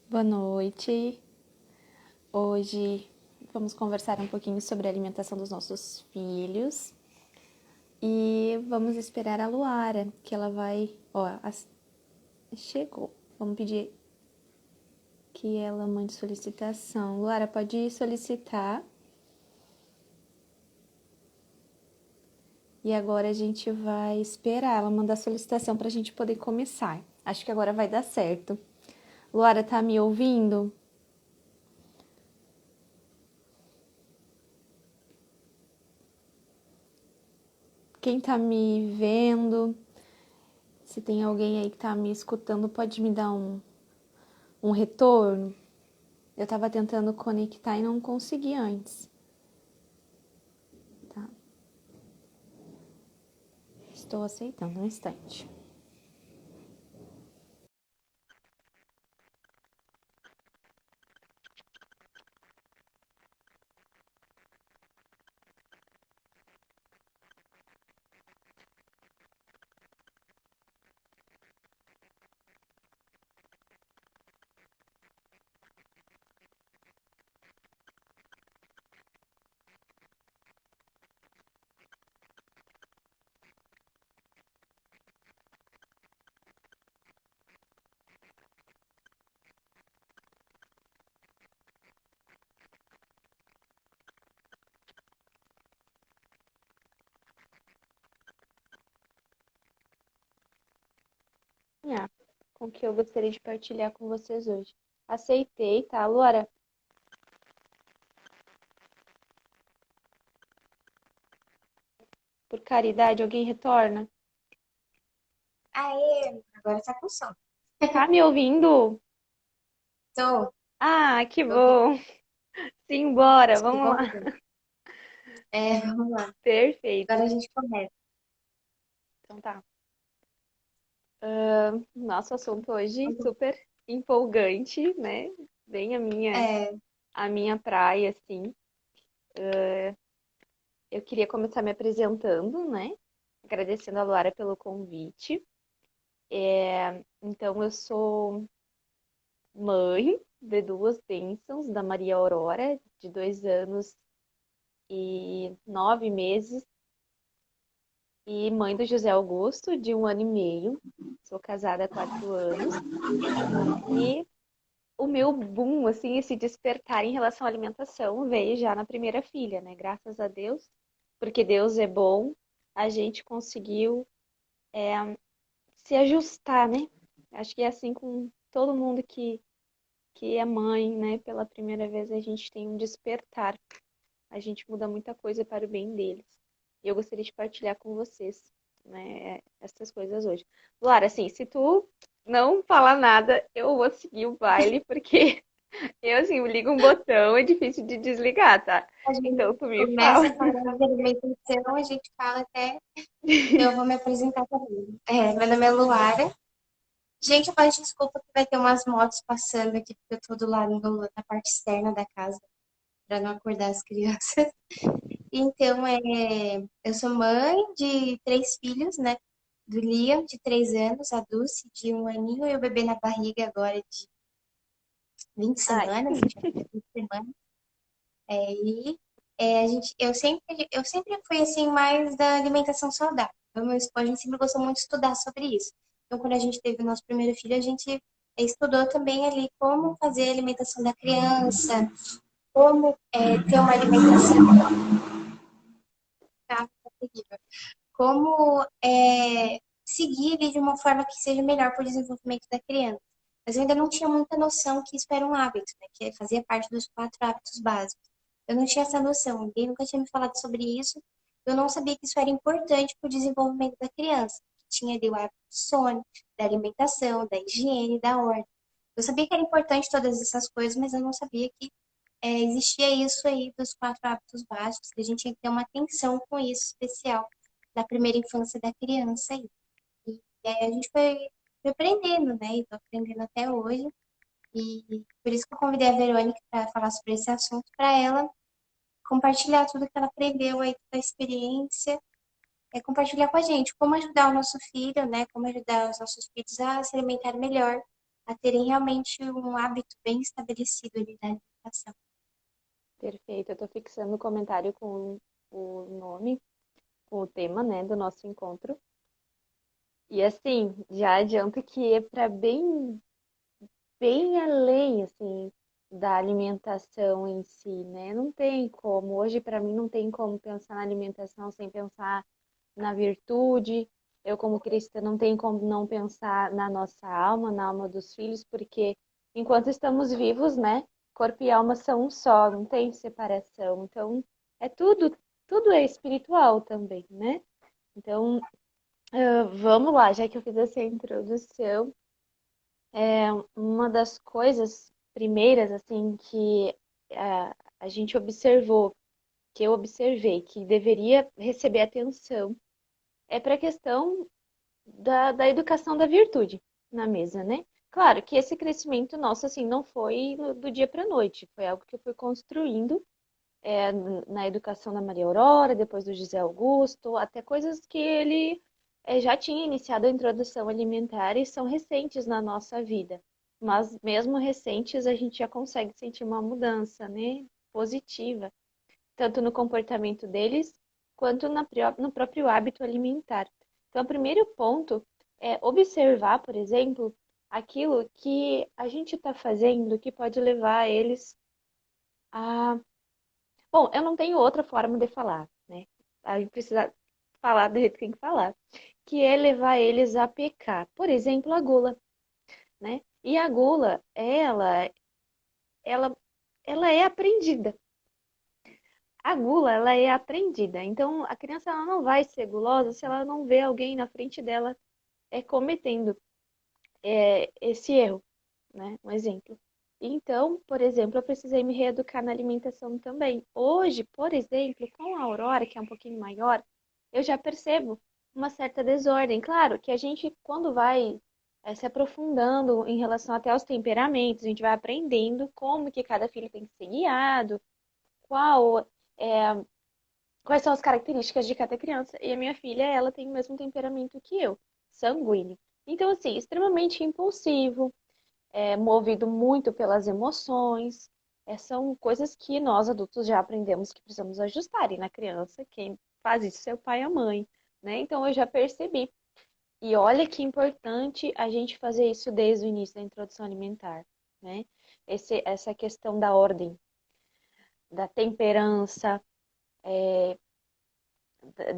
Boa noite. Hoje vamos conversar um pouquinho sobre a alimentação dos nossos filhos e vamos esperar a Luara, que ela vai. Chegou. Vamos pedir que ela mande solicitação. Luara, pode solicitar. E agora a gente vai esperar ela mandar a solicitação para a gente poder começar. Acho que agora vai dar certo. Luara, tá me ouvindo? Quem tá me vendo? Se tem alguém aí que tá me escutando, pode me dar um retorno? Eu tava tentando conectar e não consegui antes. Tá? Estou aceitando um instante. Ah, com o que eu gostaria de partilhar com vocês hoje. Aceitei, tá, Luara? Por caridade, alguém retorna? Aê, agora tá com som. Tá me ouvindo? Tô, Ah, que tô ouvindo. bom! Simbora, Acho que vamos bom. lá. Vamos lá. Perfeito. Agora a gente começa. Então tá. Nosso assunto hoje Quando- super empolgante, né? Bem É, a minha praia, assim. Eu queria começar me apresentando, né? Agradecendo a Luara pelo convite. Então, eu sou mãe de duas bênçãos, da Maria Aurora, de 2 anos e 9 meses, e mãe do José Augusto, de 1 ano e meio. Sou casada há 4 anos. E o meu boom, assim, esse despertar em relação à alimentação veio já na primeira filha, né? Graças a Deus, porque Deus é bom, a gente conseguiu se ajustar, né? Acho que é assim com todo mundo que é mãe, né? Pela primeira vez a gente tem um despertar. A gente muda muita coisa para o bem deles. E eu gostaria de partilhar com vocês, né, essas coisas hoje. Lara, assim, se tu não falar nada, eu vou seguir o baile, porque eu, assim, ligo um botão, é difícil de desligar, tá? a gente Então tu me fala. começa falando de alimentação, a gente fala até. Eu vou me apresentar também. Meu nome é Luara. Gente, eu peço desculpa que vai ter umas motos passando aqui, porque eu tô do lado da parte externa da casa, para não acordar as crianças. Então, eu sou mãe de três filhos, né? Do Liam, de 3 anos, a Dulce, de 1 aninho, e o bebê na barriga agora de 20 Ai, semanas, a gente vai fazer 20 semanas. Eu sempre fui assim mais da alimentação saudável. Então, meu esposo, a gente sempre gostou muito de estudar sobre isso. Então, quando a gente teve o nosso primeiro filho, a gente estudou também ali como fazer a alimentação da criança, como ter uma alimentação, tá terrível, como seguir ele de uma forma que seja melhor para o desenvolvimento da criança. Mas eu ainda não tinha muita noção que isso era um hábito, né? Que fazia parte dos 4 hábitos básicos. Eu não tinha essa noção, ninguém nunca tinha me falado sobre isso. Eu não sabia que isso era importante para o desenvolvimento da criança. Tinha ali o hábito do sono, da alimentação, da higiene, da ordem. Eu sabia que era importante todas essas coisas, mas eu não sabia que existia isso aí dos 4 hábitos básicos, que a gente tinha que ter uma atenção com isso especial da primeira infância da criança aí. E aí a gente foi aprendendo, né? E tô aprendendo até hoje. E por isso que eu convidei a Verônica para falar sobre esse assunto, para ela compartilhar tudo que ela aprendeu aí da experiência, compartilhar com a gente como ajudar o nosso filho, né? Como ajudar os nossos filhos a se alimentar melhor a terem realmente um hábito bem estabelecido ali da alimentação. Perfeito. Eu tô fixando o comentário com o nome, com o tema, né, do nosso encontro. E assim, já adianto que é para bem além, assim, da alimentação em si, né? Não tem como. Hoje, para mim, não tem como pensar na alimentação sem pensar na virtude. Eu, como cristã, não tenho como não pensar na nossa alma, na alma dos filhos, porque enquanto estamos vivos, né? Corpo e alma são um só, não tem separação. Então, é tudo é espiritual também, né? Então, vamos lá, já que eu fiz essa introdução, uma das coisas primeiras, assim, que a gente observou, que eu observei, que deveria receber atenção, é para a questão da educação da virtude na mesa, né? Claro que esse crescimento nosso, assim, não foi do dia para a noite, foi algo que eu fui construindo na educação da Maria Aurora, depois do José Augusto, até coisas que ele já tinha iniciado a introdução alimentar e são recentes na nossa vida. Mas mesmo recentes, a gente já consegue sentir uma mudança, né? Positiva, tanto no comportamento deles quanto no próprio hábito alimentar. Então, o primeiro ponto é observar, por exemplo, aquilo que a gente está fazendo que pode levar eles a. Bom, eu não tenho outra forma de falar, né? A gente precisa falar do jeito que tem que falar, que é levar eles a pecar. Por exemplo, a gula, né? E a gula, ela, ela é aprendida. A gula, ela é aprendida. Então, a criança ela não vai ser gulosa se ela não vê alguém na frente dela cometendo esse erro, né? Um exemplo. Então, por exemplo, eu precisei me reeducar na alimentação também. Hoje, por exemplo, com a Aurora, que é um pouquinho maior, eu já percebo uma certa desordem. Claro que a gente, quando vai se aprofundando em relação até aos temperamentos, a gente vai aprendendo como que cada filho tem que ser guiado, qual é, quais são as características de cada criança. E a minha filha, ela tem o mesmo temperamento que eu, sanguíneo. Então, assim, extremamente impulsivo, movido muito pelas emoções. São coisas que nós adultos já aprendemos que precisamos ajustar. E na criança, quem faz isso é o pai e a mãe, né? Então eu já percebi. E olha que importante a gente fazer isso desde o início da introdução alimentar, né? Essa questão da ordem, da temperança,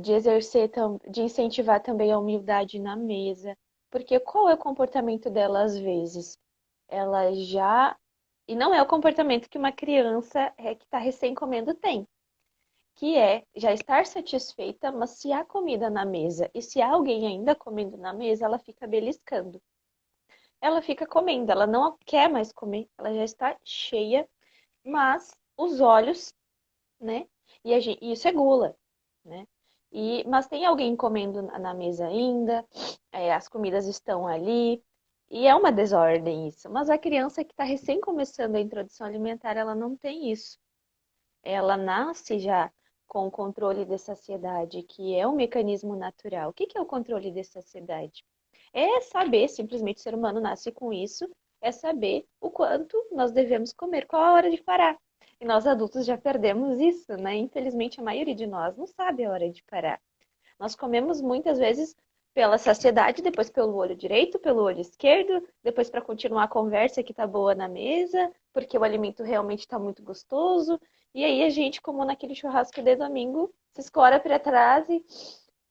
de exercer, de incentivar também a humildade na mesa. Porque qual é o comportamento dela às vezes? Ela já. E não é o comportamento que uma criança que está recém comendo tem, que é já estar satisfeita, mas se há comida na mesa e se há alguém ainda comendo na mesa, ela fica beliscando. Ela fica comendo, ela não quer mais comer, ela já está cheia, mas os olhos, né? E isso é gula, né? Mas tem alguém comendo na mesa ainda, as comidas estão ali, e é uma desordem isso. Mas a criança que está recém começando a introdução alimentar, ela não tem isso. Ela nasce já com o controle de saciedade, que é um mecanismo natural. O que é o controle de saciedade? É saber, simplesmente o ser humano nasce com isso, é saber o quanto nós devemos comer, qual a hora de parar. E nós adultos já perdemos isso, né? Infelizmente, a maioria de nós não sabe a hora de parar. Nós comemos muitas vezes pela saciedade, depois pelo olho direito, pelo olho esquerdo, depois para continuar a conversa que tá boa na mesa, porque o alimento realmente está muito gostoso. E aí a gente, como naquele churrasco de domingo, se escora para trás e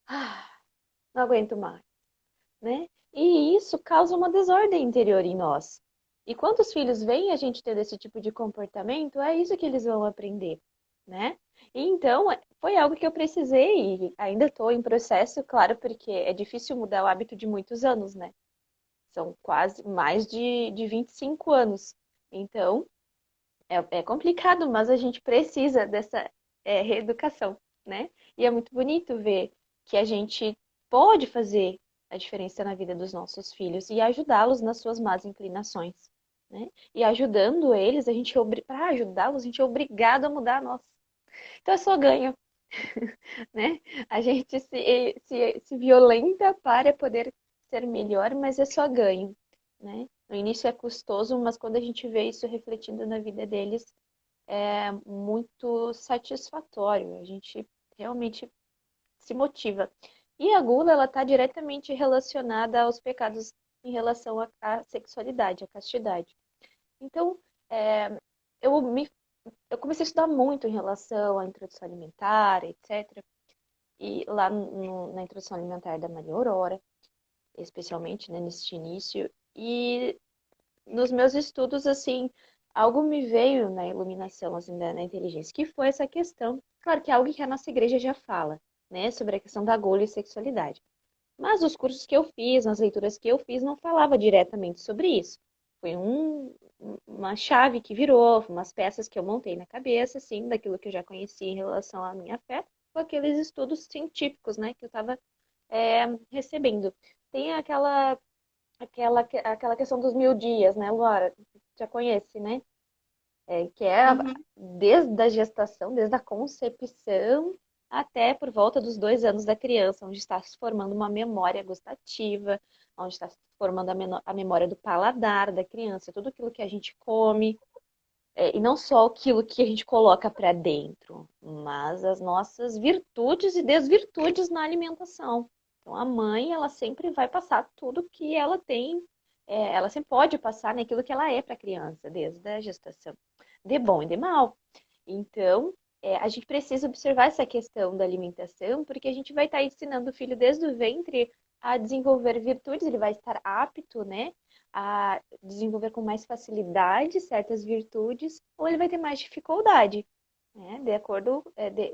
ah, não aguento mais, né? E isso causa uma desordem interior em nós. E quantos filhos veem a gente ter esse tipo de comportamento, é isso que eles vão aprender, né? E então, foi algo que eu precisei e ainda estou em processo, claro, porque é difícil mudar o hábito de muitos anos, né? São quase mais de 25 anos. Então, é complicado, mas a gente precisa dessa reeducação, né? E é muito bonito ver que a gente pode fazer a diferença na vida dos nossos filhos e ajudá-los nas suas más inclinações, né? E ajudando eles, para ajudá-los, a gente é obrigado a mudar a nossa. Então é só ganho, né? A gente se violenta para poder ser melhor, mas é só ganho, né? No início é custoso, mas quando a gente vê isso refletindo na vida deles, é muito satisfatório. A gente realmente se motiva. E a gula, ela está diretamente relacionada aos pecados em relação à sexualidade, à castidade. Então, é, eu, me, eu comecei a estudar muito em relação à introdução alimentar, etc. E lá na introdução alimentar da Maria Aurora, especialmente, né, nesse início. E nos meus estudos, assim, algo me veio na iluminação, assim, na inteligência, que foi essa questão. Claro que é algo que a nossa igreja já fala, né, sobre a questão da gula e sexualidade. Mas os cursos que eu fiz, nas leituras que eu fiz, não falava diretamente sobre isso. Foi uma chave que virou, umas peças que eu montei na cabeça, assim, daquilo que eu já conhecia em relação à minha fé, com aqueles estudos científicos, né, que eu estava recebendo. Tem aquela questão dos 1.000 dias, né, Laura? Já conhece, né? Que é Uhum. desde a gestação, desde a concepção até por volta dos 2 anos da criança, onde está se formando uma memória gustativa, onde está se formando a memória do paladar da criança, tudo aquilo que a gente come, e não só aquilo que a gente coloca para dentro, mas as nossas virtudes e desvirtudes na alimentação. Então, a mãe, ela sempre vai passar tudo que ela tem, ela sempre pode passar naquilo que ela é para a criança, desde a gestação, de bom e de mal. Então, a gente precisa observar essa questão da alimentação, porque a gente vai estar ensinando o filho desde o ventre a desenvolver virtudes, ele vai estar apto, né, a desenvolver com mais facilidade certas virtudes, ou ele vai ter mais dificuldade, né, de acordo,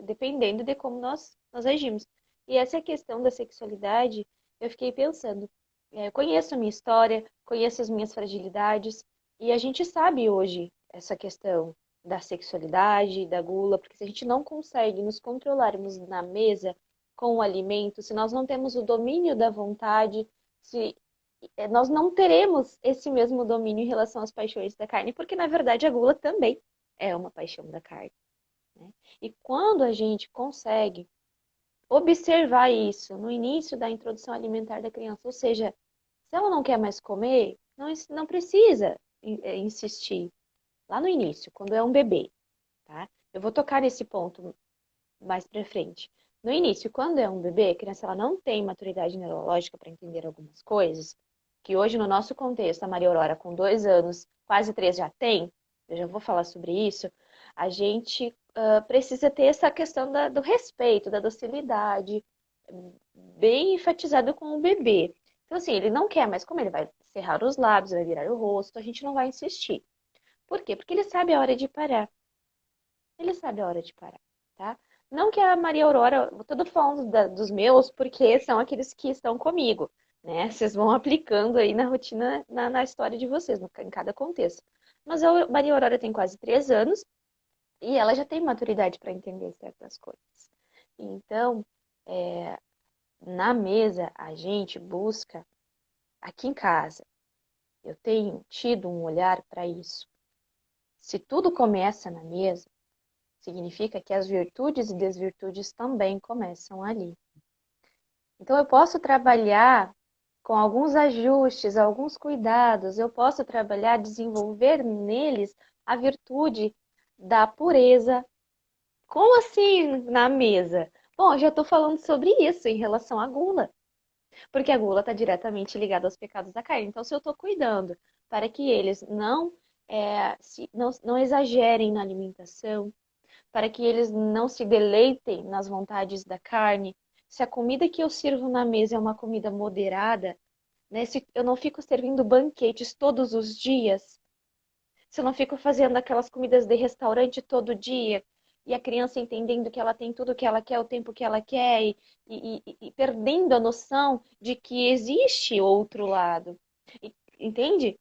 dependendo de como nós agimos. E essa questão da sexualidade, eu fiquei pensando, eu conheço a minha história, conheço as minhas fragilidades, e a gente sabe hoje essa questão da sexualidade, da gula, porque se a gente não consegue nos controlarmos na mesa com o alimento, se nós não temos o domínio da vontade, se nós não teremos esse mesmo domínio em relação às paixões da carne, porque na verdade a gula também é uma paixão da carne, né? E quando a gente consegue observar isso no início da introdução alimentar da criança, ou seja, se ela não quer mais comer, não precisa insistir lá no início, quando é um bebê, tá? Eu vou tocar nesse ponto mais pra frente. No início, quando é um bebê, a criança ela não tem maturidade neurológica para entender algumas coisas, que hoje no nosso contexto, a Maria Aurora com 2 anos, quase 3 já tem, eu já vou falar sobre isso, a gente precisa ter essa questão do respeito, da docilidade, bem enfatizado com o bebê. Então, assim, ele não quer mais comer, ele vai cerrar os lábios, vai virar o rosto, a gente não vai insistir. Por quê? Porque ele sabe a hora de parar. Ele sabe a hora de parar, tá? Não que a Maria Aurora, eu tô falando dos meus, porque são aqueles que estão comigo, né? Vocês vão aplicando aí na rotina, na história de vocês, em cada contexto. Mas a Maria Aurora tem quase 3 anos e ela já tem maturidade para entender certas coisas. Então, é, na mesa, a gente busca, aqui em casa, eu tenho tido um olhar para isso. Se tudo começa na mesa, significa que as virtudes e desvirtudes também começam ali. Então, eu posso trabalhar com alguns ajustes, alguns cuidados, eu posso trabalhar, desenvolver neles a virtude da pureza. Como assim na mesa? Bom, eu já estou falando sobre isso em relação à gula, porque a gula está diretamente ligada aos pecados da carne. Então, se eu estou cuidando para que eles não exagerem na alimentação, para que eles não se deleitem nas vontades da carne. Se a comida que eu sirvo na mesa é uma comida moderada, né? Se eu não fico servindo banquetes todos os dias, se eu não fico fazendo aquelas comidas de restaurante todo dia, e a criança entendendo que ela tem tudo o que ela quer, o tempo que ela quer, e perdendo a noção de que existe outro lado. Entende?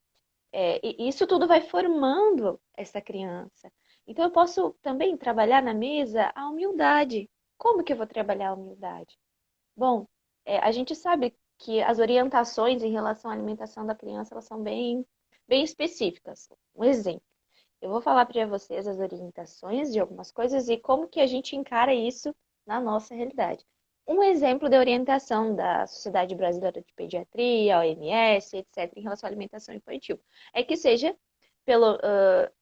E isso tudo vai formando essa criança. Então, eu posso também trabalhar na mesa a humildade. Como que eu vou trabalhar a humildade? Bom, a gente sabe que as orientações em relação à alimentação da criança, elas são bem específicas. Um exemplo. Eu vou falar para vocês as orientações de algumas coisas e como que a gente encara isso na nossa realidade. um exemplo de orientação da Sociedade Brasileira de Pediatria, OMS, etc., em relação à alimentação infantil. É que seja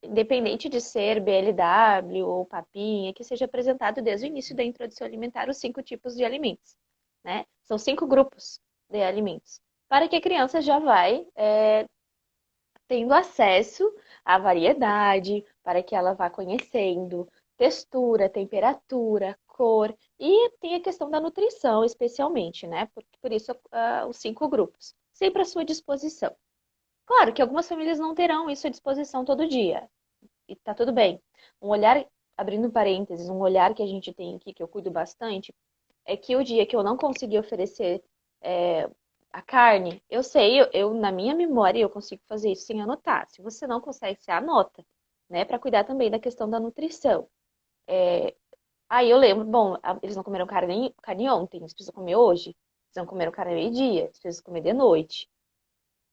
independente de ser BLW ou papinha, que seja apresentado desde o início da introdução alimentar os 5 tipos de alimentos, né? São 5 grupos de alimentos, para que a criança já vai tendo acesso à variedade, para que ela vá conhecendo textura, temperatura, cor e tem a questão da nutrição, especialmente, né? Por isso, os 5 grupos, sempre à sua disposição. Claro que algumas famílias não terão isso à disposição todo dia, e tá tudo bem. Um olhar, abrindo parênteses, um olhar que a gente tem aqui, que eu cuido bastante, é que o dia que eu não conseguir oferecer é, a carne, eu sei, na minha memória eu consigo fazer isso sem anotar. Se você não consegue, você anota, né? Para cuidar também da questão da nutrição. Aí eu lembro, bom, eles não comeram carne ontem, eles precisam comer hoje. Eles não comeram carne meio-dia, eles precisam comer de noite.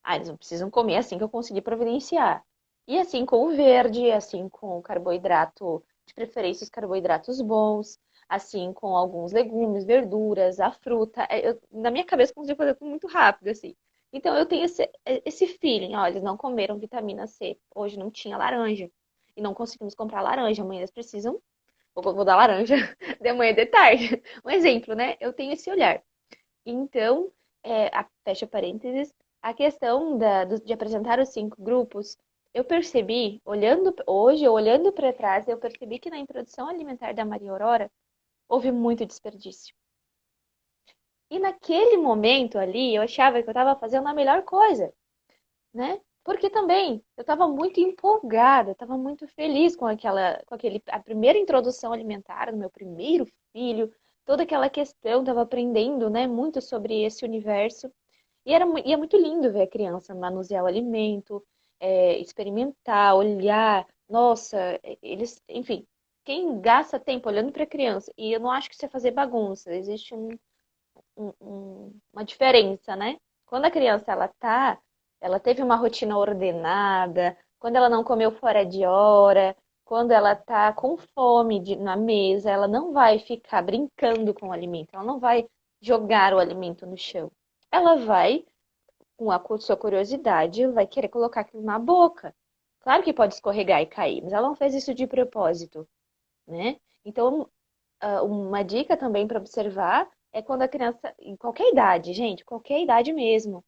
Ah, eles não precisam comer assim que eu conseguir providenciar. E assim com o verde, assim com o carboidrato, de preferência os carboidratos bons, assim com alguns legumes, verduras, a fruta. Na minha cabeça eu consigo fazer tudo muito rápido, assim. Então eu tenho esse feeling, ó, eles não comeram vitamina C. Hoje não tinha laranja. E não conseguimos comprar laranja. Amanhã eles precisam. Vou dar laranja de manhã e de tarde. Um exemplo, né? Eu tenho esse olhar. Então, fecha parênteses, a questão de apresentar os 5 grupos, eu percebi, olhando para trás, eu percebi que na introdução alimentar da Maria Aurora houve muito desperdício. E naquele momento ali, eu achava que eu estava fazendo a melhor coisa, né? Porque também eu estava muito empolgada, estava muito feliz a primeira introdução alimentar do meu primeiro filho, toda aquela questão, estava aprendendo, né, muito sobre esse universo. E é muito lindo ver a criança manusear o alimento, experimentar, olhar. Nossa, eles, enfim, quem gasta tempo olhando para a criança, e eu não acho que isso é fazer bagunça, existe uma diferença, né? Quando a criança ela teve uma rotina ordenada, quando ela não comeu fora de hora, quando ela tá com fome na mesa, ela não vai ficar brincando com o alimento, ela não vai jogar o alimento no chão. Ela vai, com a sua curiosidade, vai querer colocar aquilo na boca. Claro que pode escorregar e cair, mas ela não fez isso de propósito, né? Então, uma dica também para observar é quando a criança, em qualquer idade, gente, qualquer idade mesmo,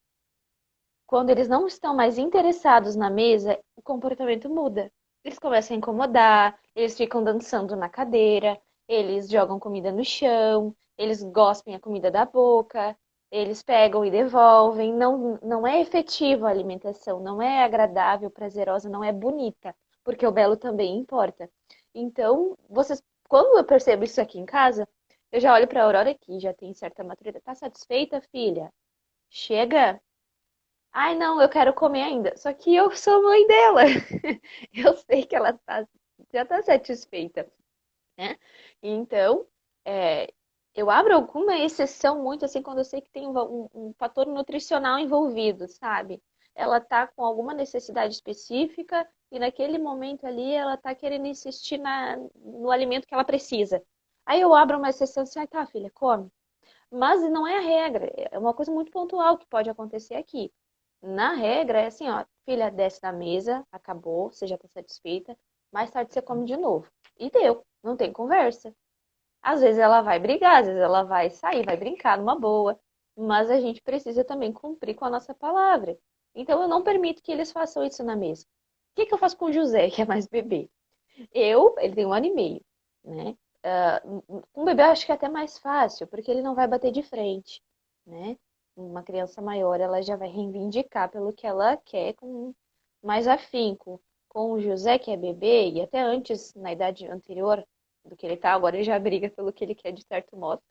quando eles não estão mais interessados na mesa, o comportamento muda. Eles começam a incomodar, eles ficam dançando na cadeira, eles jogam comida no chão, eles gospem a comida da boca, eles pegam e devolvem. Não, não é efetiva a alimentação, não é agradável, prazerosa, não é bonita, porque o belo também importa. Então, quando eu percebo isso aqui em casa, eu já olho para a Aurora aqui, já tem certa maturidade. Tá satisfeita, filha? Chega. Ai, não, eu quero comer ainda. Só que eu sou mãe dela. Eu sei que ela já tá satisfeita, né? Então, é, eu abro alguma exceção muito assim quando eu sei que tem um fator nutricional envolvido, sabe? Ela tá com alguma necessidade específica e naquele momento ali ela tá querendo insistir no alimento que ela precisa. Aí eu abro uma exceção assim, ah, tá, filha, come. Mas não é a regra, é uma coisa muito pontual que pode acontecer aqui. Na regra, é assim, ó, filha, desce da mesa, acabou, você já tá satisfeita, mais tarde você come de novo. E deu, não tem conversa. Às vezes ela vai brigar, às vezes ela vai sair, vai brincar numa boa, mas a gente precisa também cumprir com a nossa palavra. Então eu não permito que eles façam isso na mesa. O que que eu faço com o José, que é mais bebê? Ele tem 1 ano e meio, né? Com o bebê eu acho que é até mais fácil, porque ele não vai bater de frente, né? Uma criança maior, ela já vai reivindicar pelo que ela quer com mais afinco. Com o José, que é bebê, e até antes, na idade anterior do que ele tá, agora ele já briga pelo que ele quer de certo modo.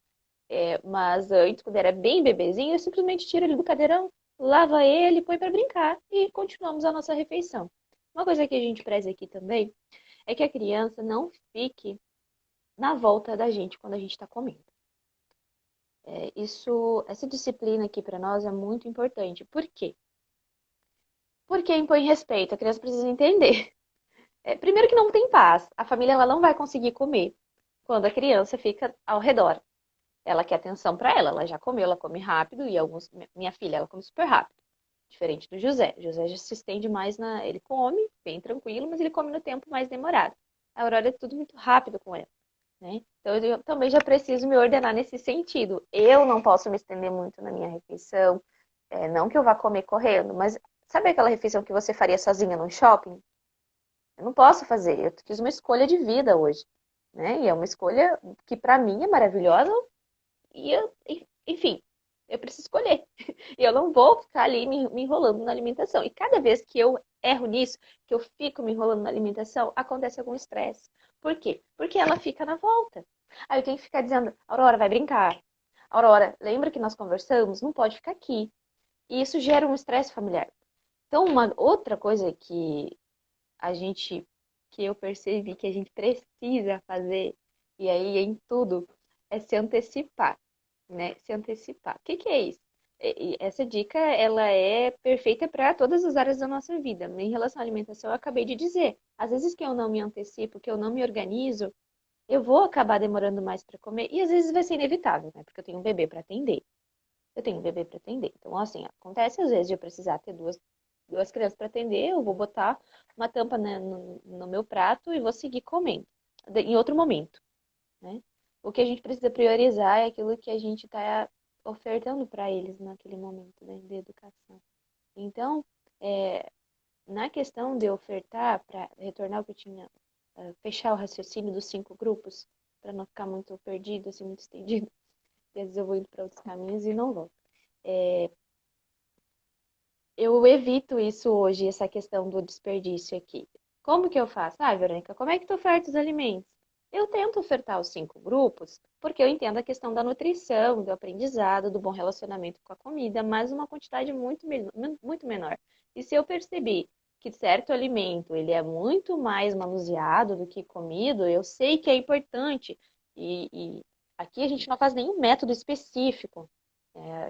Mas antes, quando era bem bebezinho, eu simplesmente tiro ele do cadeirão, lava ele, põe para brincar e continuamos a nossa refeição. Uma coisa que a gente preza aqui também é que a criança não fique na volta da gente quando a gente está comendo. Essa disciplina aqui para nós é muito importante. Por quê? Porque impõe respeito, a criança precisa entender. Primeiro que não tem paz, a família ela não vai conseguir comer quando a criança fica ao redor. ela quer atenção para ela. Ela já comeu, ela come rápido e minha filha, ela come super rápido. Diferente do José. O José já se estende mais ele come bem tranquilo, mas ele come no tempo mais demorado. A Aurora é tudo muito rápido com ela, né? Então eu também já preciso me ordenar nesse sentido. Eu não posso me estender muito na minha refeição, não que eu vá comer correndo, mas sabe aquela refeição que você faria sozinha no shopping? Eu não posso fazer. Eu fiz uma escolha de vida hoje, né? E é uma escolha que para mim é maravilhosa enfim, eu preciso escolher. E eu não vou ficar ali me enrolando na alimentação. E cada vez que eu erro nisso, que eu fico me enrolando na alimentação, acontece algum estresse. Por quê? Porque ela fica na volta. Aí eu tenho que ficar dizendo, Aurora, vai brincar. Aurora, lembra que nós conversamos? Não pode ficar aqui. E isso gera um estresse familiar. Então, uma outra coisa a gente, que eu percebi que a gente precisa fazer, e aí em tudo, é se antecipar, né? Se antecipar. O que que é isso? Essa dica, ela é perfeita para todas as áreas da nossa vida. Em relação à alimentação, eu acabei de dizer. Às vezes que eu não me antecipo, que eu não me organizo, eu vou acabar demorando mais para comer, e às vezes vai ser inevitável, né? Porque eu tenho um bebê para atender. Eu tenho um bebê para atender. Então, assim, acontece às vezes de eu precisar ter duas crianças para atender, eu vou botar uma tampa, né, no meu prato e vou seguir comendo em outro momento, né? O que a gente precisa priorizar é aquilo que a gente está ofertando para eles naquele momento, né, de educação. Então, é, na questão de ofertar, para retornar ao que eu tinha, fechar o raciocínio dos 5 grupos, para não ficar muito perdido, assim, muito estendido, às vezes eu vou indo para outros caminhos e não volto. Eu evito isso hoje, essa questão do desperdício aqui. Como que eu faço? Ah, Verônica, como é que tu oferta os alimentos? Eu tento ofertar os 5 grupos, porque eu entendo a questão da nutrição, do aprendizado, do bom relacionamento com a comida, mas uma quantidade muito menor. E se eu perceber que certo alimento ele é muito mais manuseado do que comido, eu sei que é importante. E aqui a gente não faz nenhum método específico.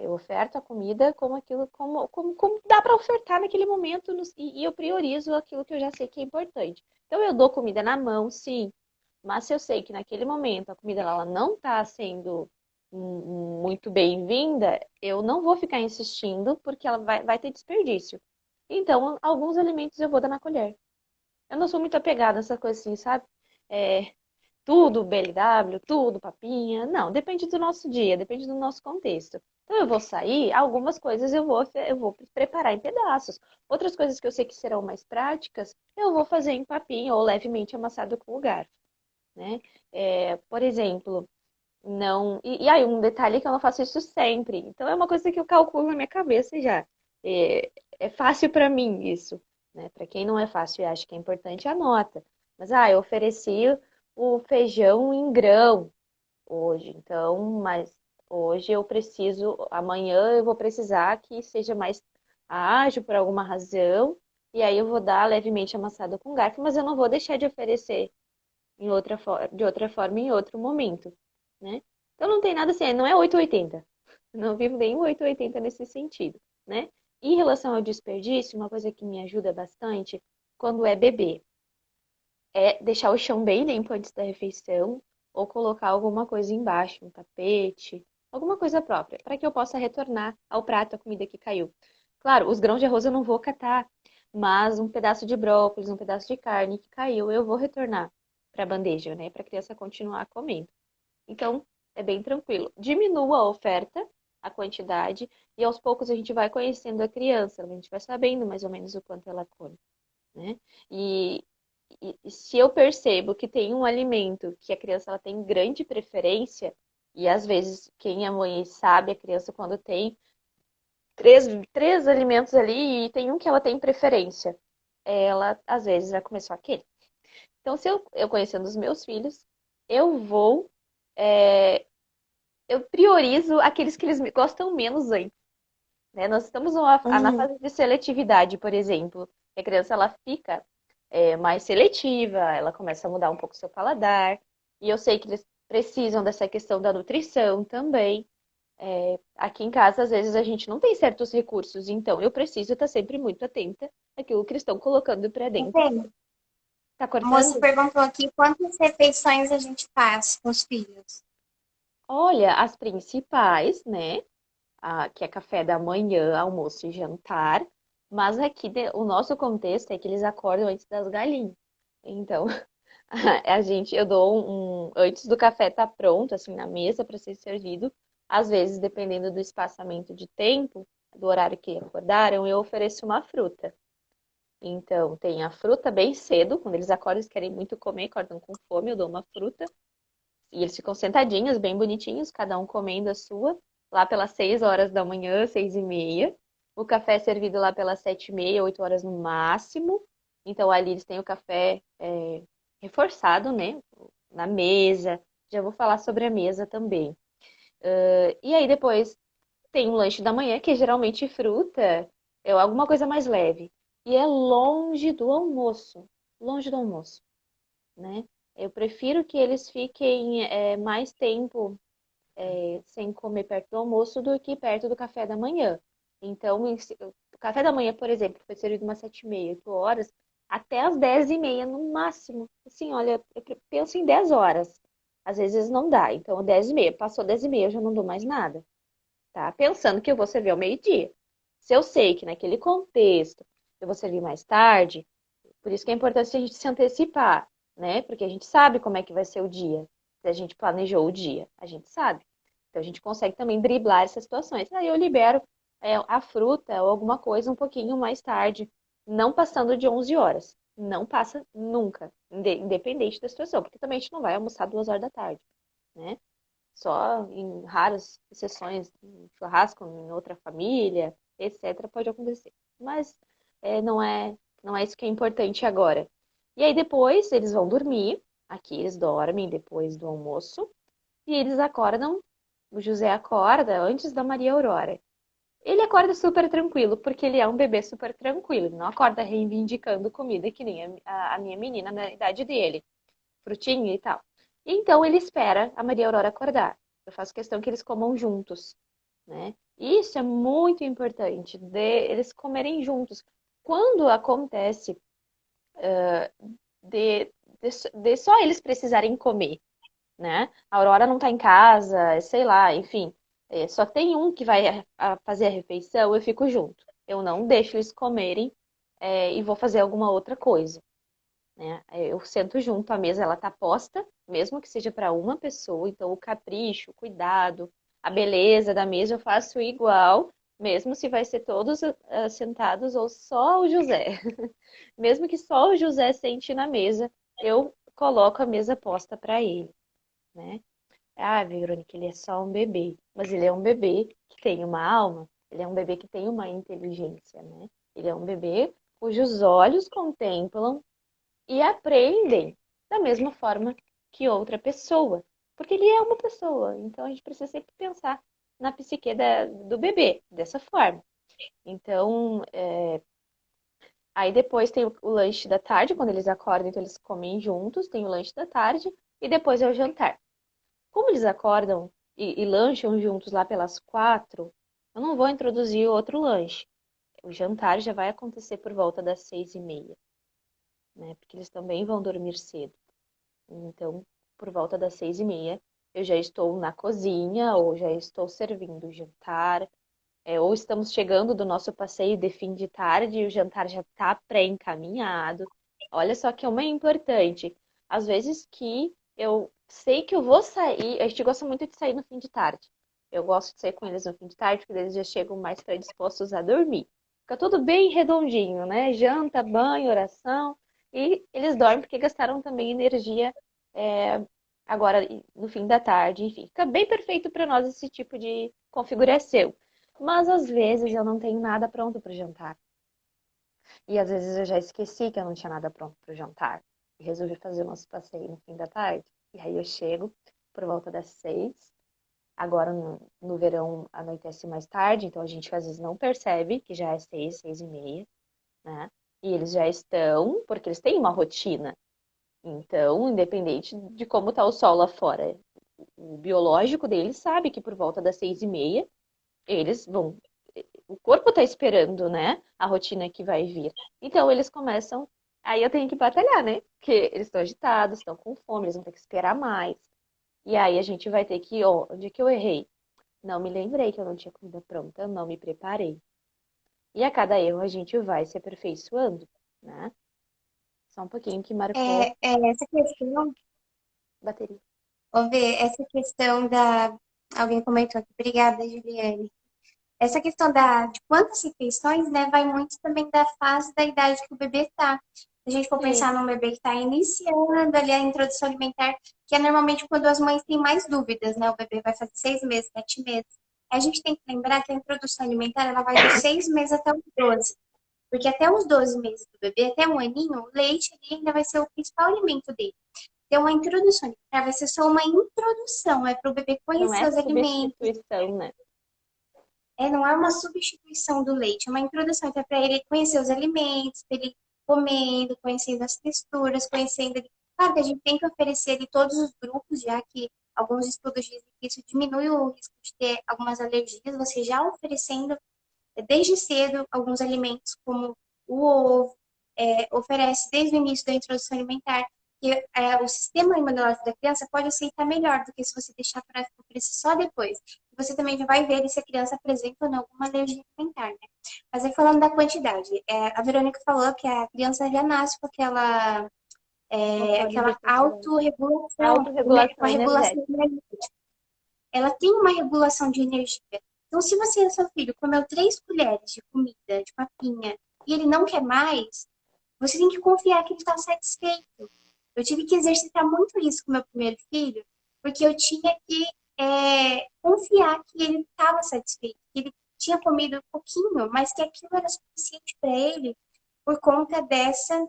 Eu oferto a comida como aquilo, como dá para ofertar naquele momento, e eu priorizo aquilo que eu já sei que é importante. Então, eu dou comida na mão, sim, mas se eu sei que naquele momento a comida ela não está sendo muito bem-vinda, eu não vou ficar insistindo, porque ela vai ter desperdício. Então, alguns alimentos eu vou dar na colher. Eu não sou muito apegada nessa coisa assim, sabe? É, tudo BLW, tudo papinha. Não, depende do nosso dia, depende do nosso contexto. Então eu vou sair, algumas coisas eu vou preparar em pedaços. Outras coisas que eu sei que serão mais práticas, eu vou fazer em papinha ou levemente amassado com o garfo, né? Por exemplo, não. E aí, um detalhe é que eu não faço isso sempre. Então é uma coisa que eu calculo na minha cabeça já. É fácil para mim isso, né? Para quem não é fácil e acha que é importante, anota. Mas eu ofereci o feijão em grão hoje. Então, mas hoje eu preciso, amanhã eu vou precisar que seja mais ágil por alguma razão. E aí eu vou dar levemente amassado com garfo, mas eu não vou deixar de oferecer de outra forma em outro momento, né? Então não tem nada assim, não é 880. Não vivo nenhum 880 nesse sentido, né? Em relação ao desperdício, uma coisa que me ajuda bastante quando é bebê é deixar o chão bem limpo antes da refeição ou colocar alguma coisa embaixo, um tapete, alguma coisa própria, para que eu possa retornar ao prato a comida que caiu. Claro, os grãos de arroz eu não vou catar, mas um pedaço de brócolis, um pedaço de carne que caiu, eu vou retornar para a bandeja, né, para a criança continuar comendo. Então, é bem tranquilo. Diminua a oferta, a quantidade, e aos poucos a gente vai conhecendo a criança, a gente vai sabendo mais ou menos o quanto ela come, né? E, e se eu percebo que tem um alimento que a criança ela tem grande preferência, e às vezes quem é mãe sabe a criança quando tem três alimentos ali e tem um que ela tem preferência, ela às vezes vai comer só aquele. Então, se eu conhecendo os meus filhos, eu vou, é, eu priorizo aqueles que eles gostam menos antes, né? Nós estamos na Uhum. fase de seletividade, por exemplo. A criança ela fica mais seletiva, ela começa a mudar um pouco o seu paladar. E eu sei que eles precisam dessa questão da nutrição também. Aqui em casa, às vezes, a gente não tem certos recursos, então eu preciso estar sempre muito atenta àquilo que eles estão colocando para dentro. Entende? Tá A moça cortando? perguntou aqui quantas refeições a gente faz com os filhos. Olha, as principais, né? Que é café da manhã, almoço e jantar. Mas aqui o nosso contexto é que eles acordam antes das galinhas. Então, eu dou antes do café estar pronto, assim, na mesa para ser servido. Às vezes, dependendo do espaçamento de tempo, do horário que acordaram, eu ofereço uma fruta. Então, tem a fruta bem cedo, quando eles acordam, eles querem muito comer, acordam com fome, eu dou uma fruta. E eles ficam sentadinhos, bem bonitinhos, cada um comendo a sua, lá pelas 6 horas da manhã, 6:30. O café é servido lá pelas 7:30, 8 horas no máximo. Então, ali eles têm o café reforçado, né? Na mesa. Já vou falar sobre a mesa também. E aí, depois, tem um lanche da manhã, que é geralmente fruta, alguma coisa mais leve. E é longe do almoço, né? Eu prefiro que eles fiquem mais tempo sem comer perto do almoço do que perto do café da manhã. Então, o café da manhã, por exemplo, foi servido umas 7:30, 8 horas, até as 10:30 no máximo. Assim, olha, eu penso em 10 horas. Às vezes não dá. Então, 10:30, passou 10:30, eu já não dou mais nada, tá? Pensando que eu vou servir ao meio-dia. Se eu sei que naquele contexto eu vou servir mais tarde, por isso que é importante a gente se antecipar, né? Porque a gente sabe como é que vai ser o dia. Se a gente planejou o dia, a gente sabe. Então a gente consegue também driblar essas situações. Aí eu libero a fruta ou alguma coisa um pouquinho mais tarde, não passando de 11 horas. Não passa nunca, independente da situação, porque também a gente não vai almoçar 2 horas da tarde, né? Só em raras exceções, em churrasco em outra família, etc., pode acontecer. Mas não é isso que é importante agora. E aí depois eles vão dormir. Aqui eles dormem depois do almoço. E eles acordam. O José acorda antes da Maria Aurora. Ele acorda super tranquilo, porque ele é um bebê super tranquilo. Ele não acorda reivindicando comida que nem a minha menina na idade dele, frutinha e tal. Então ele espera a Maria Aurora acordar. Eu faço questão que eles comam juntos, né? Isso é muito importante, de eles comerem juntos. Quando acontece de, de só eles precisarem comer, né? A Aurora não tá em casa, sei lá, enfim, só tem um que vai fazer a refeição, eu fico junto. Eu não deixo eles comerem, e vou fazer alguma outra coisa, né? Eu sento junto, a mesa ela tá posta, mesmo que seja para uma pessoa, então o capricho, o cuidado, a beleza da mesa eu faço igual, mesmo se vai ser todos sentados ou só o José. Mesmo que só o José sente na mesa, eu coloco a mesa posta para ele, né? Ah, Verônica, ele é só um bebê, mas ele é um bebê que tem uma alma, ele é um bebê que tem uma inteligência, né? Ele é um bebê cujos olhos contemplam e aprendem da mesma forma que outra pessoa. Porque ele é uma pessoa, então a gente precisa sempre pensar na psique do bebê, dessa forma. Então, aí depois tem o lanche da tarde, quando eles acordam, então eles comem juntos, tem o lanche da tarde, e depois é o jantar. Como eles acordam e lancham juntos lá pelas 4, eu não vou introduzir outro lanche. O jantar já vai acontecer por volta das 6:30, né? Porque eles também vão dormir cedo. Então, por volta das 6:30, eu já estou na cozinha, ou já estou servindo o jantar, ou estamos chegando do nosso passeio de fim de tarde e o jantar já está pré-encaminhado. Olha só que é uma importante. Às vezes que eu sei que eu vou sair, a gente gosta muito de sair no fim de tarde. Eu gosto de sair com eles no fim de tarde, porque eles já chegam mais predispostos a dormir. Fica tudo bem redondinho, né? Janta, banho, oração. E eles dormem porque gastaram também energia é, agora no fim da tarde. Enfim, fica bem perfeito para nós esse tipo de configuração. Mas às vezes eu não tenho nada pronto para o jantar. E às vezes eu já esqueci que eu não tinha nada pronto para o jantar. E resolvi fazer o nosso passeio no fim da tarde. E aí eu chego por volta das 6. Agora no verão anoitece mais tarde, então a gente às vezes não percebe que já é 6, 6:30, né? E eles já estão, porque eles têm uma rotina. Então, independente de como está o sol lá fora, o biológico deles sabe que por volta das 6:30 eles vão. O corpo está esperando, né? A rotina que vai vir. Então eles começam. Aí eu tenho que batalhar, né? Porque eles estão agitados, estão com fome, eles vão ter que esperar mais. E aí a gente vai ter que, ó, onde é que eu errei? Não me lembrei que eu não tinha comida pronta, eu não me preparei. E a cada erro a gente vai se aperfeiçoando, né? Só um pouquinho que marcou Essa questão, bateria. vamos ver, essa questão da. Alguém comentou aqui, obrigada, Juliane. Essa questão de quantas refeições, né, vai muito também da fase da idade que o bebê está. Se a gente for Sim, pensar num bebê que está iniciando ali a introdução alimentar, que é normalmente quando as mães têm mais dúvidas, né? O bebê vai fazer 6 meses, 7 meses. A gente tem que lembrar que a introdução alimentar ela vai dos 6 meses até os 12. Porque até os 12 meses do bebê, até um aninho, o leite ele ainda vai ser o principal alimento dele. Então, a introdução alimentar vai ser só uma introdução, é para o bebê não conhecer é os alimentos, substituição, né? não é uma substituição do leite, é uma introdução, então é para ele conhecer os alimentos, para ele comendo, conhecendo as texturas, conhecendo. Claro que a gente tem que oferecer de todos os grupos, já que alguns estudos dizem que isso diminui o risco de ter algumas alergias, você já oferecendo desde cedo alguns alimentos como o ovo, oferece desde o início da introdução alimentar, que o sistema imunológico da criança pode aceitar melhor do que se você deixar para oferecer só depois. Você também já vai ver se a criança apresenta ou não alguma alergia alimentar, né? Mas aí falando da quantidade, a Verônica falou que a criança já nasce com Controle de aquela saciedade. autorregulação, com Autorregulação a regulação energética. energética. Ela tem uma regulação de energia. Então, se você e seu filho comeu 3 colheres de comida, de papinha, e ele não quer mais, você tem que confiar que ele está satisfeito. Eu tive que exercitar muito isso com meu primeiro filho, porque eu tinha que confiar que ele estava satisfeito, que ele tinha comido um pouquinho, mas que aquilo era suficiente para ele por conta dessa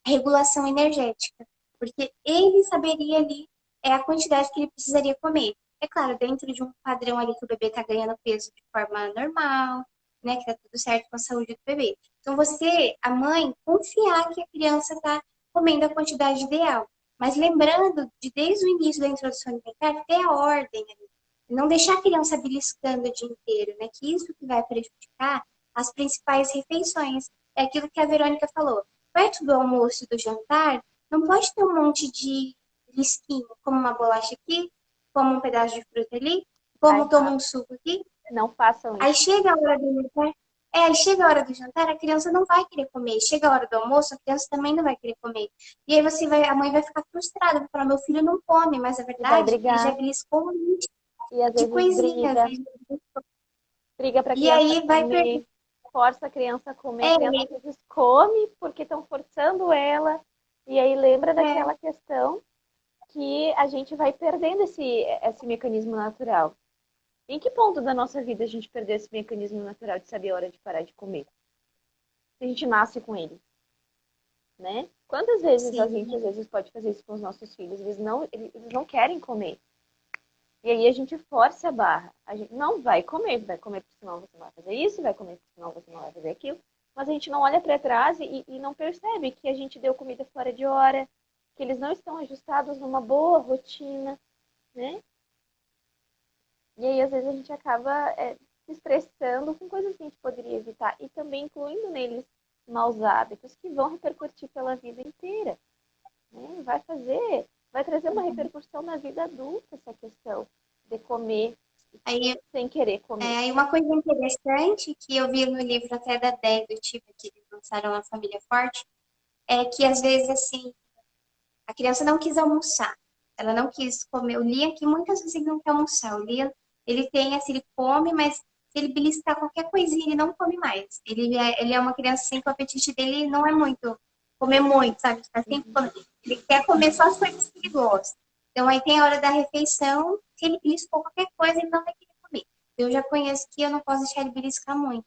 regulação energética, porque ele saberia ali a quantidade que ele precisaria comer. É claro, dentro de um padrão ali que o bebê está ganhando peso de forma normal, né, que tá tudo certo com a saúde do bebê. Então você, a mãe, confiar que a criança está comendo a quantidade ideal. Mas lembrando de desde o início da introdução alimentar ter a ordem ali. Não deixar a criança beliscando o dia inteiro, né? Que isso que vai prejudicar as principais refeições. É aquilo que a Verônica falou perto do almoço e do jantar, não pode ter um monte de risquinho, como uma bolacha aqui, como um pedaço de fruta ali, Ai, como toma um suco aqui. não façam Aí isso. chega a hora do jantar, aí chega a hora do jantar, a criança não vai querer comer. Chega a hora do almoço, a criança também não vai querer comer. E aí a mãe vai ficar frustrada, vai falar, meu filho não come, mas a E vai verdade, ele já brigar. beliscou um monte E às de vezes coisinhas. briga. Briga para a E criança aí vai perder. comer. Força a criança a comer. A criança É, às vezes come porque estão forçando ela. E aí lembra é, daquela questão que a gente vai perdendo esse mecanismo natural. Em que ponto da nossa vida a gente perdeu esse mecanismo natural de saber a hora de parar de comer? Se a gente nasce com ele, né? Quantas vezes a gente sim. às vezes pode fazer isso com os nossos filhos? Eles não querem comer. E aí a gente força a barra. A gente não vai comer porque senão você não vai fazer isso, vai comer porque senão você não vai fazer aquilo. Mas a gente não olha para trás e não percebe que a gente deu comida fora de hora, que eles não estão ajustados numa boa rotina, né? E aí, às vezes, a gente acaba se estressando com coisas que a gente poderia evitar e também incluindo neles maus hábitos que vão repercutir pela vida inteira. Né? Vai trazer uma repercussão na vida adulta essa questão de comer Aí sem querer comer. E uma coisa interessante que eu vi no livro até da Dé do tipo que eles lançaram a Família Forte é que às vezes assim a criança não quis almoçar, ela não quis comer. O Liam que muitas vezes ele não quer almoçar. O Liam ele tem assim, ele come, mas se ele beliscar qualquer coisinha ele não come mais. Ele é uma criança assim que o apetite dele não é muito comer muito, sabe? Tá sempre Uhum. comendo. Ele quer comer só as coisas que ele gosta. Então aí tem a hora da refeição, se ele beliscou qualquer coisa ele não vai querer comer. Eu já conheço que eu não posso deixar ele beliscar muito.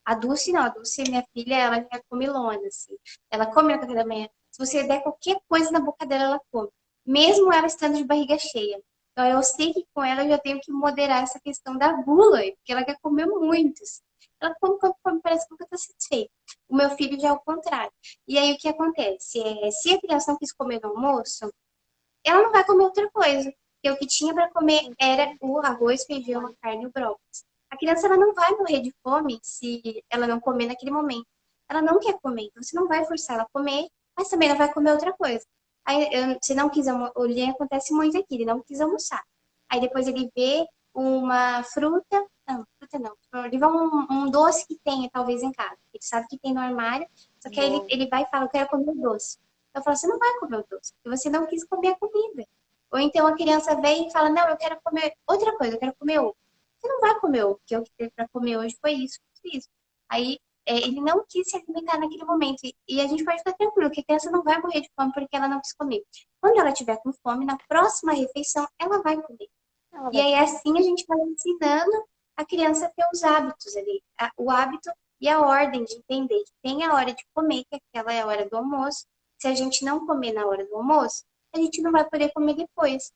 A Dulce não, a Dulce, minha filha, ela é comilona, assim. Ela come no café da manhã. Se você der qualquer coisa na boca dela, ela come. Mesmo ela estando de barriga cheia. Então eu sei que com ela eu já tenho que moderar essa questão da gula, porque ela quer comer muito, assim. Ela come, come, come, parece que nunca está satisfeita. O meu filho já é o contrário. E aí o que acontece? Se a criança não quis comer no almoço, ela não vai comer outra coisa. Porque o que tinha para comer era o arroz, feijão, a carne e o brócolis. A criança ela não vai morrer de fome se ela não comer naquele momento. Ela não quer comer, então você não vai forçar ela a comer, mas também não vai comer outra coisa. Aí, você não quis almoçar, o Liam acontece muito aqui, ele não quis almoçar. Aí depois ele vê uma fruta não, ele vê um doce que tem talvez em casa. Ele sabe que tem no armário, só que aí ele, Bom, ele vai e fala, eu quero comer o doce. Eu falo, você não vai comer o doce, porque você não quis comer a comida. Ou então a criança vem e fala, não, eu quero comer outra coisa, eu quero comer ovo. Você não vai comer ovo, porque o que teve para comer hoje foi isso, isso. Aí ele não quis se alimentar naquele momento. E a gente pode ficar tranquilo, que a criança não vai morrer de fome porque ela não quis comer. Quando ela tiver com fome, na próxima refeição, ela vai comer. ela E vai aí, comer. assim, a gente vai ensinando a criança a ter os hábitos ali. O hábito e a ordem de entender que tem a hora de comer, que aquela é a hora do almoço. Se a gente não comer na hora do almoço, a gente não vai poder comer depois.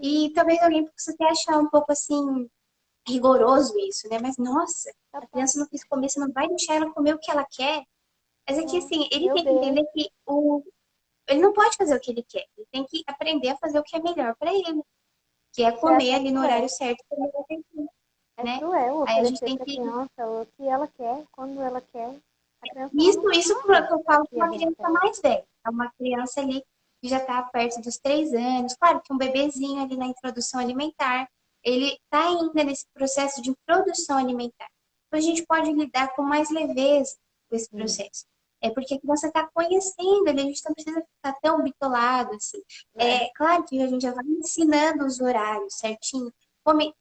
E talvez alguém possa até achar um pouco assim rigoroso isso, né? Mas nossa, a Capaz. criança não quis comer, você não vai deixar ela comer o que ela quer. Mas é que Não, assim, ele meu tem que Deus, entender que ele não pode fazer o que ele quer. Ele tem que aprender a fazer o que é melhor para ele, que é isso é comer até ali no horário cruel. certo, quando ele tem que, É né? cruel Aí a gente oferecer tem para a que. criança o que ela quer, quando ela quer. A criança ela não Isso sabe que eu o falo com que é uma bom para criança ela. mais velha. É uma criança ali que já está perto dos 3 anos. Claro que um bebezinho ali na introdução alimentar, ele está ainda nesse processo de introdução alimentar. Então a gente pode lidar com mais leveza com esse Hum, processo. É porque a criança está conhecendo, ali, a gente não precisa ficar tão bitolado assim. é, É claro que a gente já vai ensinando os horários certinho.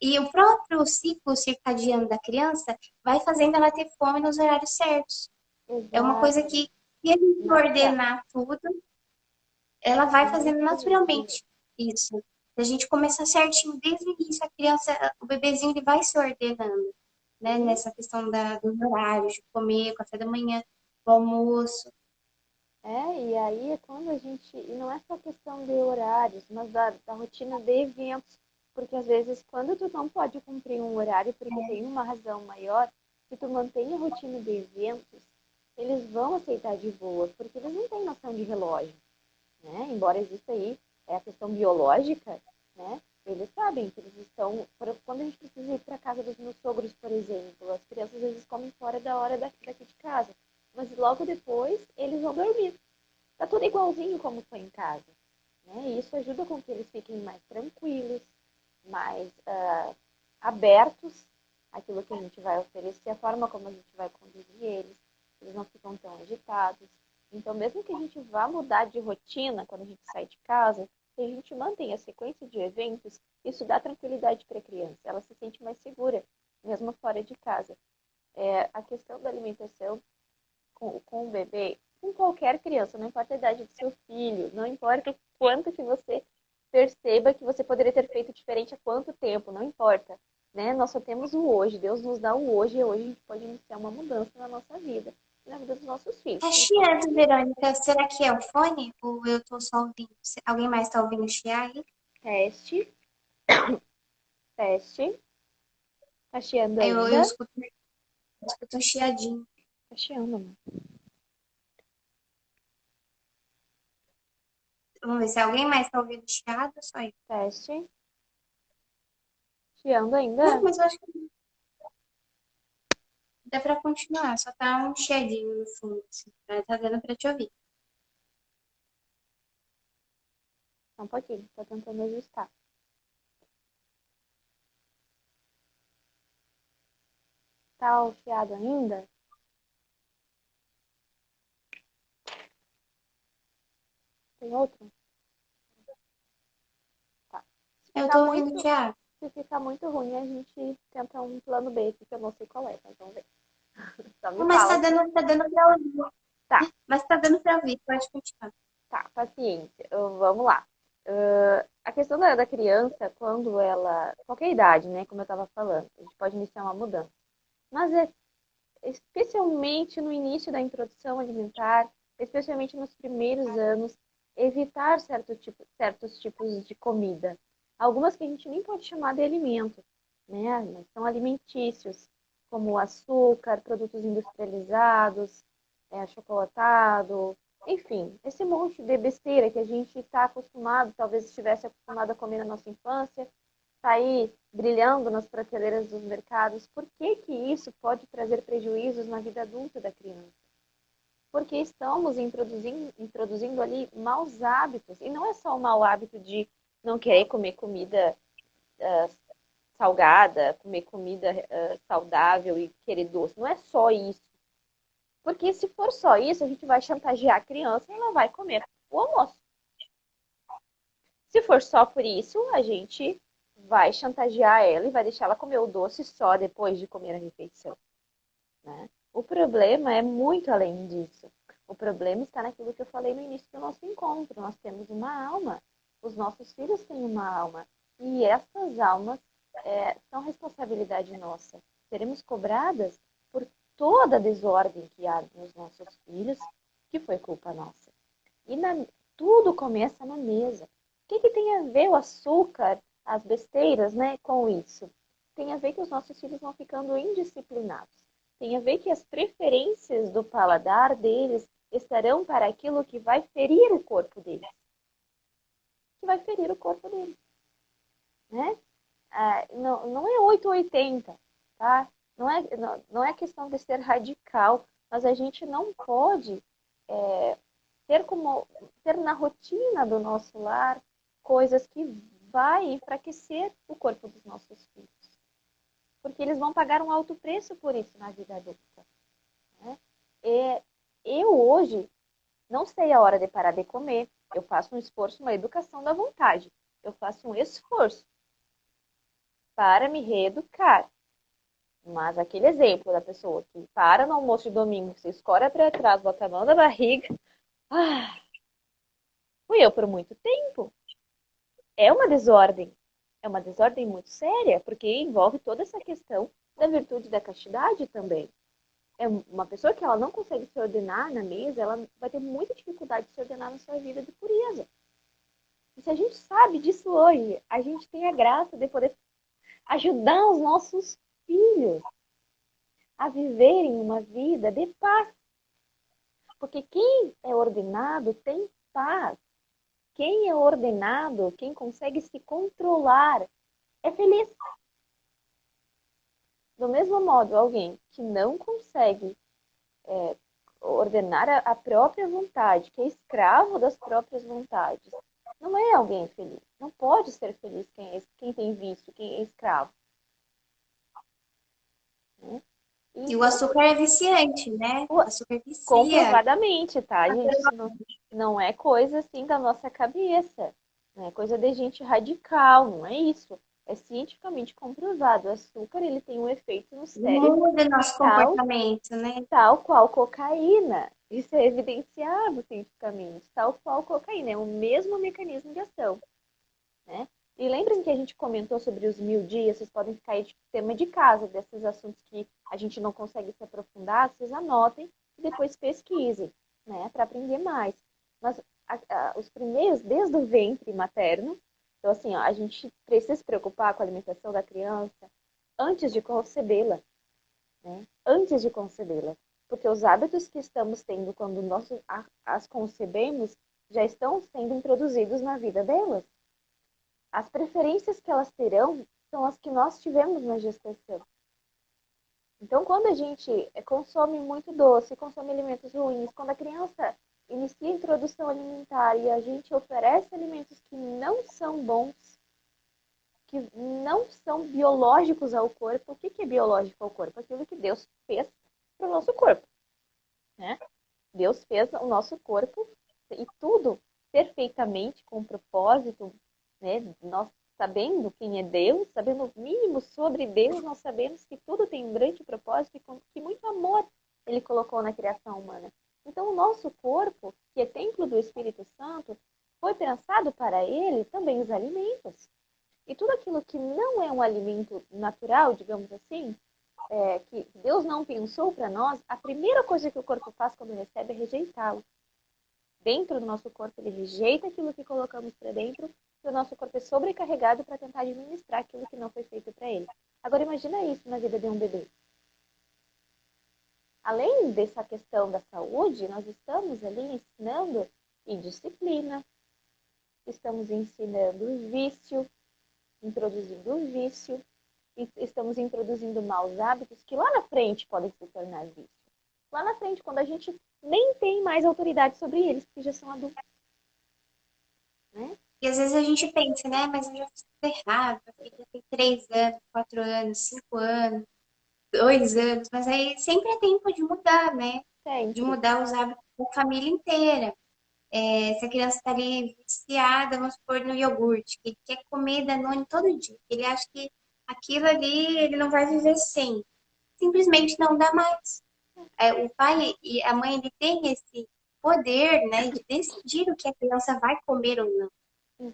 E o próprio ciclo circadiano da criança vai fazendo ela ter fome nos horários certos. É uma coisa exato. que, se a gente Natural. ordenar tudo, ela vai Muito fazendo bonitinho. naturalmente isso. Se a gente começar certinho desde o início, a criança, o bebezinho, ele vai se ordenando, né? Sim. Nessa questão dos horários, de comer, café da manhã, o almoço. E aí é quando a gente. E não é só questão de horários, mas da rotina de eventos. Porque às vezes, quando tu não pode cumprir um horário porque tem uma razão maior, se tu mantém a rotina de eventos, eles vão aceitar de boa, porque eles não têm noção de relógio, né? Embora exista aí a questão biológica, né? Eles sabem que eles estão. Quando a gente precisa ir para a casa dos meus sogros, por exemplo, as crianças às vezes comem fora da hora daqui de casa. Mas logo depois eles vão dormir. Tá tudo igualzinho como foi em casa. Né? E isso ajuda com que eles fiquem mais tranquilos, mais abertos àquilo que a gente vai oferecer, a forma como a gente vai conduzir eles. Eles não ficam tão agitados. Então, mesmo que a gente vá mudar de rotina quando a gente sai de casa, se a gente mantém a sequência de eventos, isso dá tranquilidade para a criança. Ela se sente mais segura, mesmo fora de casa. A questão da alimentação com o bebê, com qualquer criança, não importa a idade do seu filho, não importa o quanto que você perceba que você poderia ter feito diferente há quanto tempo, não importa. Né? Nós só temos o hoje, Deus nos dá o hoje e hoje a gente pode iniciar uma mudança na nossa vida e na vida dos nossos filhos, Tá chiando, principalmente. Verônica. Será que é o fone? Ou eu tô só ouvindo? Alguém mais tá ouvindo chiar aí? Teste, teste. Tá chiando Eu ainda? escuto um chiadinho. Tá chiando, amor. Vamos ver se alguém mais tá ouvindo chiado ou só eu. Teste. Chiando Não, ainda? mas eu acho que dá pra continuar, só tá um chiadinho no fundo, assim. Tá dando pra te ouvir. Só um pouquinho, tô tentando ajustar. Tá o chiado ainda? Tem outro? Tá. Se Eu ficar tô ouvindo muito, chiado. se ficar muito ruim, a gente tenta um plano B, que eu não sei qual é, mas vamos ver. Só me Não, mas fala. tá dando pra ouvir. Tá, Mas tá dando pra ouvir, pode continuar. tá, paciência. Vamos lá. A questão da criança, quando ela. Qualquer idade, né? Como eu estava falando, a gente pode iniciar uma mudança. Mas é especialmente no início da introdução alimentar, especialmente nos primeiros anos, evitar certos tipos de comida. Algumas que a gente nem pode chamar de alimento, né? Mas são alimentícios, como açúcar, produtos industrializados, achocolatado, enfim, esse monte de besteira que a gente está acostumado, talvez estivesse acostumado a comer na nossa infância, está aí brilhando nas prateleiras dos mercados, por que que isso pode trazer prejuízos na vida adulta da criança? porque estamos introduzindo ali maus hábitos. E não é só o mau hábito de não querer comer comida salgada, comer comida saudável e querer doce. Não é só isso. Porque se for só isso, a gente vai chantagear a criança e ela vai comer o almoço. Se for só por isso, a gente vai chantagear ela e vai deixar ela comer o doce só depois de comer a refeição. Né? O problema é muito além disso. O problema está naquilo que eu falei no início do nosso encontro. Nós temos uma alma. Os nossos filhos têm uma alma. E essas almas são responsabilidade nossa. Seremos cobradas por toda a desordem que há nos nossos filhos, que foi culpa nossa. E tudo começa na mesa. O que tem a ver o açúcar, as besteiras, né, com isso? Tem a ver que os nossos filhos vão ficando indisciplinados. Tem a ver que as preferências do paladar deles estarão para aquilo que vai ferir o corpo deles. Que vai ferir o corpo deles. Né? Não é 880, tá? Não é questão de ser radical, mas a gente não pode ter na rotina do nosso lar coisas que vai enfraquecer o corpo dos nossos filhos. Porque eles vão pagar um alto preço por isso na vida adulta. Né? E eu hoje não sei a hora de parar de comer. Eu faço um esforço, uma educação da vontade. Eu faço um esforço para me reeducar. Mas aquele exemplo da pessoa que para no almoço de domingo, se escora para trás, bota a mão na barriga, fui eu por muito tempo. É uma desordem. É uma desordem muito séria, porque envolve toda essa questão da virtude da castidade também. É uma pessoa que ela não consegue se ordenar na mesa, ela vai ter muita dificuldade de se ordenar na sua vida de pureza. E se a gente sabe disso hoje, a gente tem a graça de poder ajudar os nossos filhos a viverem uma vida de paz. Porque quem é ordenado tem paz. Quem é ordenado, quem consegue se controlar, é feliz. Do mesmo modo, alguém que não consegue ordenar a própria vontade, que é escravo das próprias vontades, não é alguém feliz. Não pode ser feliz quem tem vício, quem é escravo. Né? E o Então, açúcar é viciante, né? O açúcar vicia. comprovadamente, tá, gente? Isso não é coisa assim da nossa cabeça. Não é coisa de gente radical, não é isso. É cientificamente comprovado. O açúcar ele tem um efeito no cérebro Muda nosso tal, comportamento, né? tal qual cocaína. Isso é evidenciado cientificamente. Tal qual cocaína. É o mesmo mecanismo de ação. Né? E lembrem que a gente comentou sobre os 1000 dias, vocês podem ficar aí de tema de casa, desses assuntos que a gente não consegue se aprofundar, vocês anotem e depois pesquisem, né, para aprender mais. Mas os primeiros, desde o ventre materno, então assim, ó, a gente precisa se preocupar com a alimentação da criança antes de concebê-la, né? Antes de concebê-la. Porque os hábitos que estamos tendo quando nós as concebemos já estão sendo introduzidos na vida delas. As preferências que elas terão são as que nós tivemos na gestação. Então, quando a gente consome muito doce, consome alimentos ruins, quando a criança inicia a introdução alimentar e a gente oferece alimentos que não são bons, que não são biológicos ao corpo, o que é biológico ao corpo? Aquilo que Deus fez para o nosso corpo. Né? Deus fez o nosso corpo e tudo perfeitamente com propósito, né? Nós sabendo quem é Deus, sabendo o mínimo sobre Deus, nós sabemos que tudo tem um grande propósito e que muito amor ele colocou na criação humana. Então, o nosso corpo, que é templo do Espírito Santo, foi pensado para ele também os alimentos. E tudo aquilo que não é um alimento natural, digamos assim, que Deus não pensou para nós, a primeira coisa que o corpo faz quando recebe é rejeitá-lo. Dentro do nosso corpo, ele rejeita aquilo que colocamos para dentro e o nosso corpo é sobrecarregado para tentar administrar aquilo que não foi feito para ele. Agora, imagina isso na vida de um bebê. Além dessa questão da saúde, nós estamos ali ensinando indisciplina, estamos ensinando vício, introduzindo vício, estamos introduzindo maus hábitos que lá na frente podem se tornar vício. Lá na frente, quando a gente nem tem mais autoridade sobre eles, porque já são adultos, né? E às vezes a gente pensa, né? Mas eu já fiz tudo errado. Meu filho já tem 3 anos, 4 anos, 5 anos, 2 anos. Mas aí sempre é tempo de mudar, né? De Sempre. mudar os hábitos da família inteira. Se a criança está ali viciada, vamos supor, no iogurte, que ele quer comer Danone todo dia. Ele acha que aquilo ali ele não vai viver sem. Simplesmente não dá mais. O pai e a mãe ele tem esse poder, né, de decidir o que a criança vai comer ou não.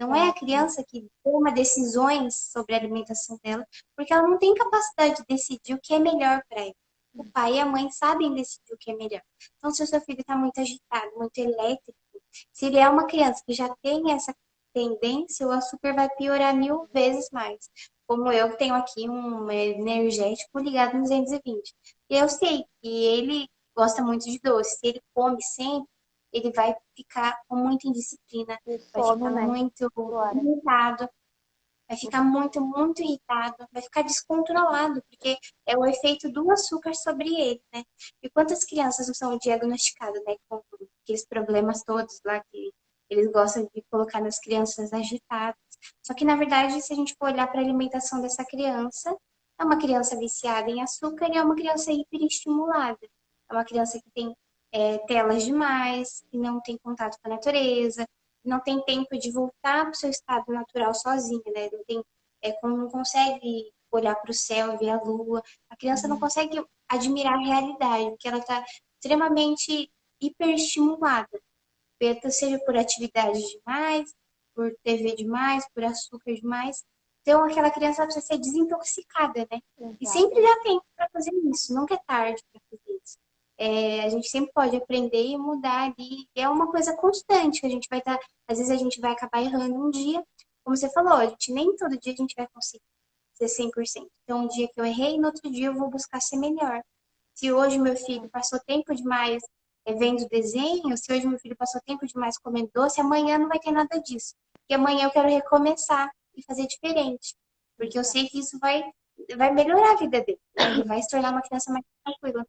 Não é a Exato. criança que toma decisões sobre a alimentação dela, porque ela não tem capacidade de decidir o que é melhor para ela. O pai e a mãe sabem decidir o que é melhor. Então, se o seu filho está muito agitado, muito elétrico, se ele é uma criança que já tem essa tendência, o açúcar vai piorar 1000 vezes mais. Como eu tenho aqui um energético ligado no 220. E eu sei que ele gosta muito de doce. Se ele come sempre, ele vai ficar com muita indisciplina, E vai sono, ficar né? muito Agora. irritado, vai ficar muito, muito irritado, vai ficar descontrolado, porque é o efeito do açúcar sobre ele, né? E quantas crianças não são diagnosticadas, né, com aqueles problemas todos lá que eles gostam de colocar nas crianças agitadas. Só que, na verdade, se a gente for olhar para a alimentação dessa criança, é uma criança viciada em açúcar e é uma criança hiperestimulada. É uma criança que tem telas demais, que não tem contato com a natureza, não tem tempo de voltar para o seu estado natural sozinha, né? Não tem, não consegue olhar para o céu e ver a lua. A criança não Uhum. consegue admirar a realidade, porque ela está extremamente hiperestimulada, seja por atividade demais, por TV demais, por açúcar demais. Então, aquela criança precisa ser desintoxicada, né? E sempre Exatamente. dá tempo para fazer isso, nunca é tarde para fazer isso. A gente sempre pode aprender e mudar ali. É uma coisa constante que a gente vai estar. Às vezes a gente vai acabar errando um dia. Como você falou, a gente nem todo dia a gente vai conseguir ser 100%. Então, um dia que eu errei, no outro dia eu vou buscar ser melhor. Se hoje meu filho passou tempo demais vendo desenho, se hoje meu filho passou tempo demais comendo doce, amanhã não vai ter nada disso. Porque amanhã eu quero recomeçar e fazer diferente. Porque eu sei Exato. que isso vai melhorar a vida dele, né? Ele vai se tornar uma criança mais tranquila.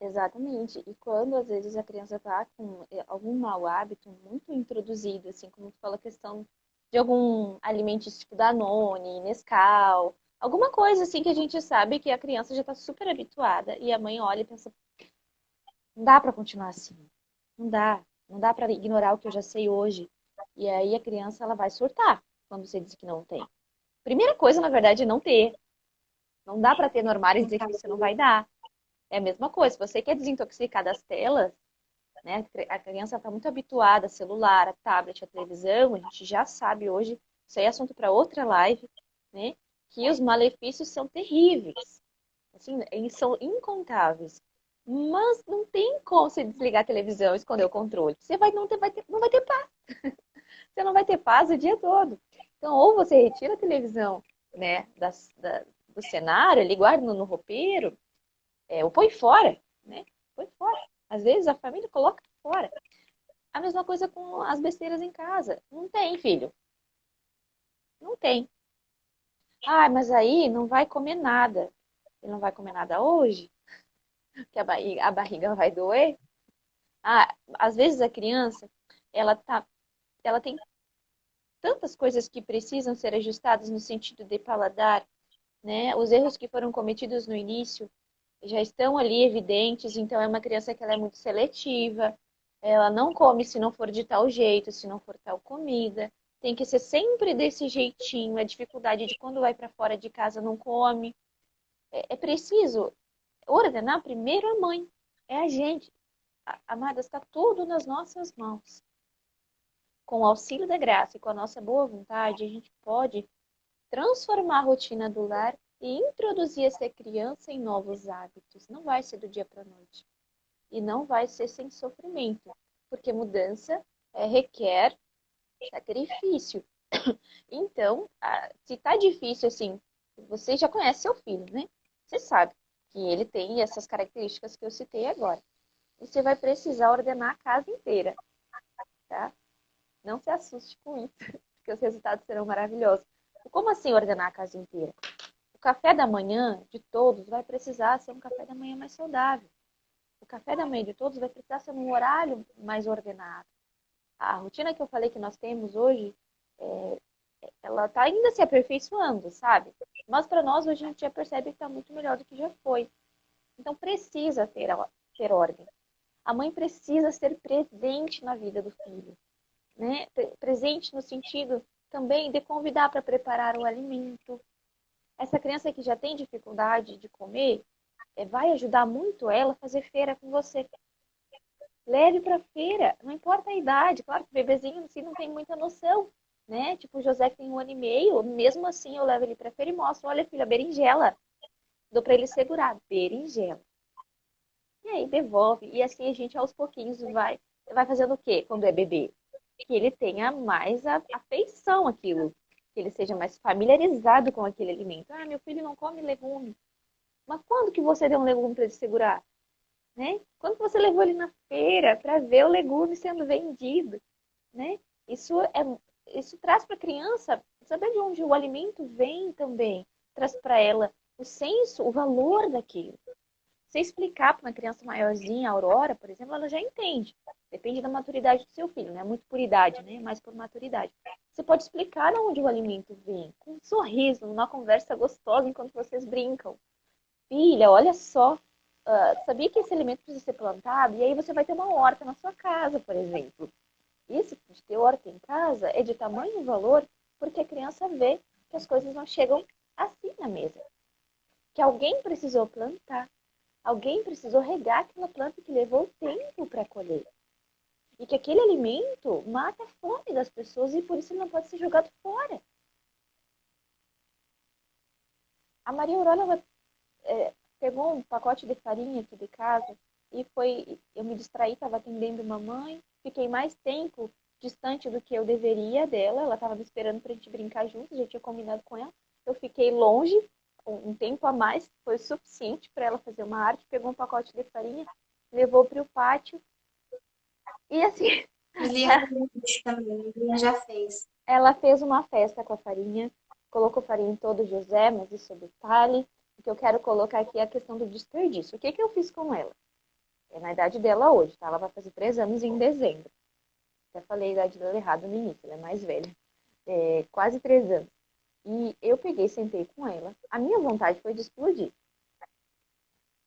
Exatamente. E quando às vezes a criança está com algum mau hábito muito introduzido, assim como tu fala a questão de algum alimentício Danone, Nescau, alguma coisa assim que a gente sabe que a criança já está super habituada e a mãe olha e pensa, não dá para continuar assim. Não dá. Não dá para ignorar o que eu já sei hoje. E aí a criança ela vai surtar quando você diz que não tem. Primeira coisa, na verdade, é não ter. Não dá para ter no armário e dizer que você não vai dar. É a mesma coisa. Se você quer desintoxicar das telas, né? A criança está muito habituada a celular, a tablet, a televisão. A gente já sabe hoje, isso aí é assunto para outra live, né? Que os malefícios são terríveis. Assim, eles são incontáveis. Mas não tem como você desligar a televisão e esconder o controle. Você não vai ter paz. Você não vai ter paz o dia todo. Então, ou você retira a televisão, né, do cenário, ali guarda no roupeiro, ou põe fora, né? Põe fora. Às vezes a família coloca fora. A mesma coisa com as besteiras em casa. Não tem, filho. Não tem. Ah, mas aí não vai comer nada. Ele não vai comer nada hoje, que a barriga vai doer. Ah, às vezes a criança, ela tá, ela tem tantas coisas que precisam ser ajustadas no sentido de paladar, né? Os erros que foram cometidos no início já estão ali evidentes, então é uma criança que ela é muito seletiva, ela não come se não for de tal jeito, se não for tal comida, tem que ser sempre desse jeitinho, a dificuldade de quando vai para fora de casa não come. É preciso ordenar primeiro a mãe, é a gente. Amada, está tudo nas nossas mãos. Com o auxílio da graça e com a nossa boa vontade, a gente pode transformar a rotina do lar e introduzir essa criança em novos hábitos. Não vai ser do dia para a noite. E não vai ser sem sofrimento, porque mudança requer sacrifício. Então, se tá difícil assim, você já conhece seu filho, né? Você sabe que ele tem essas características que eu citei agora. Você vai precisar ordenar a casa inteira, tá? Não se assuste com isso, porque os resultados serão maravilhosos. Como assim ordenar a casa inteira? O café da manhã de todos vai precisar ser um café da manhã mais saudável. café da manhã de todos vai precisar ser num horário mais ordenado. A rotina que eu falei que nós temos hoje, ela está ainda se aperfeiçoando, sabe? Mas para nós, hoje, a gente já percebe que está muito melhor do que já foi. Então, precisa ter ordem. A mãe precisa ser presente na vida do filho, né? Presente no sentido também de convidar para preparar o alimento. Essa criança que já tem dificuldade de comer, vai ajudar muito ela a fazer feira com você. Leve para feira, não importa a idade. Claro que o bebezinho assim não tem muita noção, né? Tipo, o José que tem 1 ano e meio, mesmo assim eu levo ele para feira e mostro, olha filha, berinjela. Dou para ele segurar, berinjela. E aí devolve. E assim a gente aos pouquinhos vai fazendo o quê quando é bebê? Que ele tenha mais afeição àquilo. Que ele seja mais familiarizado com aquele alimento. Ah, meu filho não come legume. Mas quando que você deu um legume para ele segurar? Né? Quando você levou ele na feira para ver o legume sendo vendido? Né? Isso traz para a criança saber de onde o alimento vem também. Traz para ela o senso, o valor daquilo. Se explicar para uma criança maiorzinha, a Aurora, por exemplo, ela já entende. Depende da maturidade do seu filho, não é muito por idade, né? Mas por maturidade. Você pode explicar onde o alimento vem, com um sorriso, numa conversa gostosa enquanto vocês brincam. Filha, olha só, sabia que esse alimento precisa ser plantado? E aí você vai ter uma horta na sua casa, por exemplo. Isso de ter horta em casa é de tamanho valor porque a criança vê que as coisas não chegam assim na mesa. Que alguém precisou plantar. Alguém precisou regar aquela planta que levou tempo para colher. E que aquele alimento mata a fome das pessoas e por isso ele não pode ser jogado fora. A Maria Aurora ela, pegou um pacote de farinha aqui de casa e foi. Eu me distraí, estava atendendo mamãe, fiquei mais tempo distante do que eu deveria dela. Ela estava me esperando para a gente brincar juntos, já tinha combinado com ela. Eu fiquei longe, um tempo a mais, foi suficiente para ela fazer uma arte. Pegou um pacote de farinha, levou para o pátio e assim. Lia também, Lia já fez. Ela fez uma festa com a farinha, colocou farinha em todo o José, mas isso é detalhe. O que eu quero colocar aqui é a questão do desperdício. O que, que eu fiz com ela? É na idade dela hoje, tá? Ela vai fazer 3 anos em dezembro. Até falei a idade dela errado no início, ela é mais velha. Quase 3 anos. E eu peguei, sentei com ela. A minha vontade foi de explodir.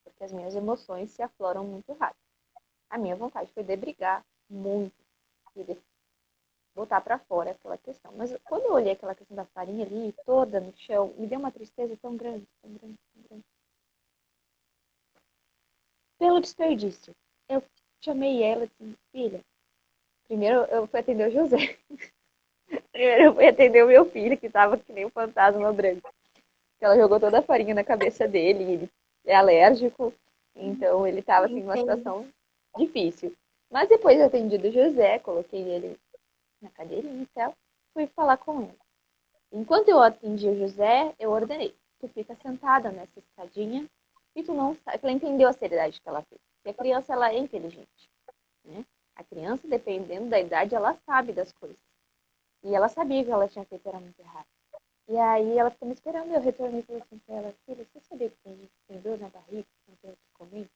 Porque as minhas emoções se afloram muito rápido. A minha vontade foi de brigar muito. E de botar para fora aquela questão. Mas quando eu olhei aquela questão da farinha ali, toda no chão, me deu uma tristeza tão grande, tão grande, tão grande. Pelo desperdício. Eu chamei ela e disse, filha, primeiro eu fui atender o José. Primeiro eu fui atender o meu filho, que estava que nem um fantasma branco. Ela jogou toda a farinha na cabeça dele, e ele é alérgico, então ele estava assim, numa situação difícil. Mas depois eu atendi do José, coloquei ele na cadeirinha e tal, fui falar com ele. Enquanto eu atendi o José, eu ordenei. Tu fica sentada nessa escadinha e tu não sabe. Ela entendeu a seriedade que ela fez. E a criança, ela é inteligente. Né? A criança, dependendo da idade, ela sabe das coisas. E ela sabia que ela tinha feito era muito errado. E aí ela ficou me esperando. Eu retornei e falei assim pra ela, filha, você sabia que tem gente que tem dor na barriga, que não tem o que comer?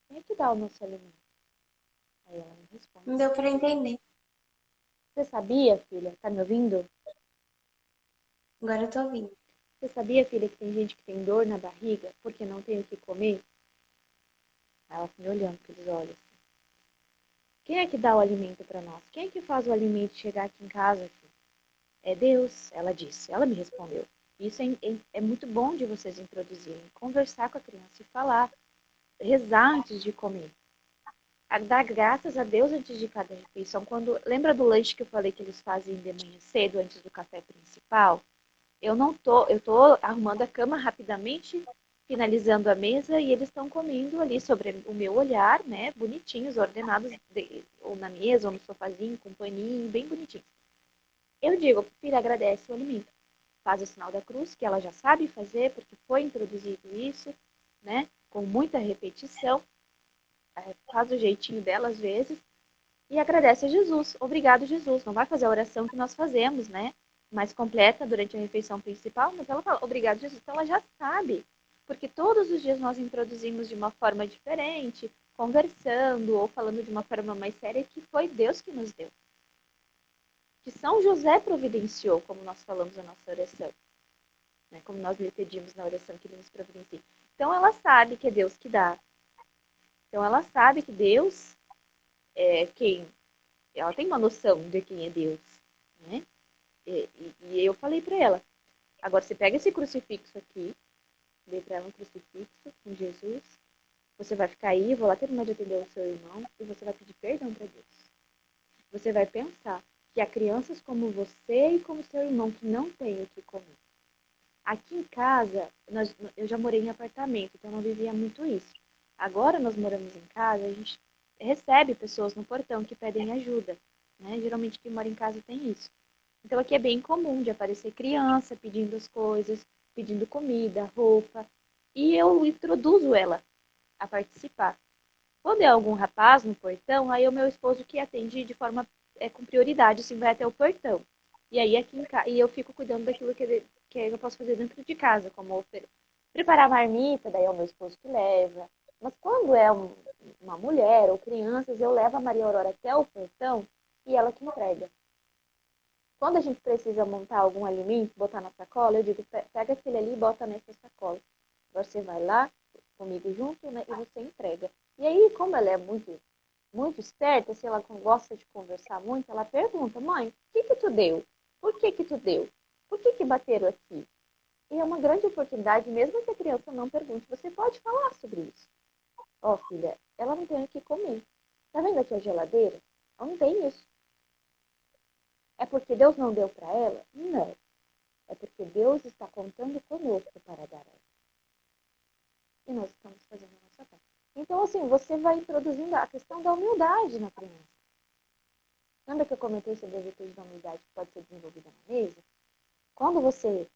Quem é que dá o nosso alimento? Aí ela me responde. Não deu para entender. Você sabia, filha? Tá me ouvindo? Agora eu tô ouvindo. Você sabia, filha, que tem gente que tem dor na barriga porque não tem o que comer? Ela me olhando com os olhos. Quem é que dá o alimento para nós? Quem é que faz o alimento chegar aqui em casa? Aqui? É Deus, ela disse. Ela me respondeu. Isso é muito bom de vocês introduzirem. Conversar com a criança e falar. Rezar antes de comer. Dar graças a Deus antes de cada refeição. Lembra do lanche que eu falei que eles fazem de manhã cedo, antes do café principal? Eu tô arrumando a cama rapidamente, finalizando a mesa e eles estão comendo ali sobre o meu olhar, né? Bonitinhos, ordenados, ou na mesa, ou no sofazinho, com um paninho, bem bonitinho. Eu digo, filha, agradece o alimento. Faz o sinal da cruz, que ela já sabe fazer, porque foi introduzido isso, né? Com muita repetição. Faz o jeitinho dela às vezes. E agradece a Jesus. Obrigado, Jesus. Não vai fazer a oração que nós fazemos, né? Mais completa durante a refeição principal, mas ela fala, obrigado, Jesus. Então ela já sabe porque todos os dias nós introduzimos de uma forma diferente, conversando ou falando de uma forma mais séria, que foi Deus que nos deu. Que São José providenciou, como nós falamos na nossa oração, né? Como nós lhe pedimos na oração que ele nos providencie. Então ela sabe que é Deus que dá. Então ela sabe que Deus é quem. Ela tem uma noção de quem é Deus, né? E eu falei para ela, agora você pega esse crucifixo aqui, dei para ela um crucifixo com Jesus, você vai ficar aí, vou lá terminar de atender o seu irmão e você vai pedir perdão para Deus. Você vai pensar que há crianças como você e como seu irmão que não têm o que comer. Aqui em casa, eu já morei em apartamento, então não vivia muito isso. Agora nós moramos em casa, a gente recebe pessoas no portão que pedem ajuda, né? Geralmente quem mora em casa tem isso. Então aqui é bem comum de aparecer criança pedindo as coisas, pedindo comida, roupa, e eu introduzo ela a participar. Quando é algum rapaz no portão, aí é o meu esposo que atende de forma com prioridade, assim, vai até o portão. E aí aqui em casa, e eu fico cuidando daquilo que eu posso fazer dentro de casa, como preparar marmita, daí é o meu esposo que leva. Mas quando é uma mulher ou crianças, eu levo a Maria Aurora até o portão e ela que entrega. Quando a gente precisa montar algum alimento, botar na sacola, eu digo, pega aquele ali e bota nessa sacola. Você vai lá comigo junto, né, e você entrega. E aí, como ela é muito esperta, se ela gosta de conversar muito, ela pergunta, mãe, o que tu deu? Por que tu deu? Por que bateram aqui? E é uma grande oportunidade, mesmo que a criança não pergunte, você pode falar sobre isso. Ó, filha, ela não tem o que comer. Tá vendo aqui a geladeira? Ela não tem isso. É porque Deus não deu para ela? Não. É porque Deus está contando conosco para dar a ela. E nós estamos fazendo a nossa parte. Então, assim, você vai introduzindo a questão da humildade na criança. Lembra que eu comentei sobre a virtude da humildade que pode ser desenvolvida na mesa? Quando você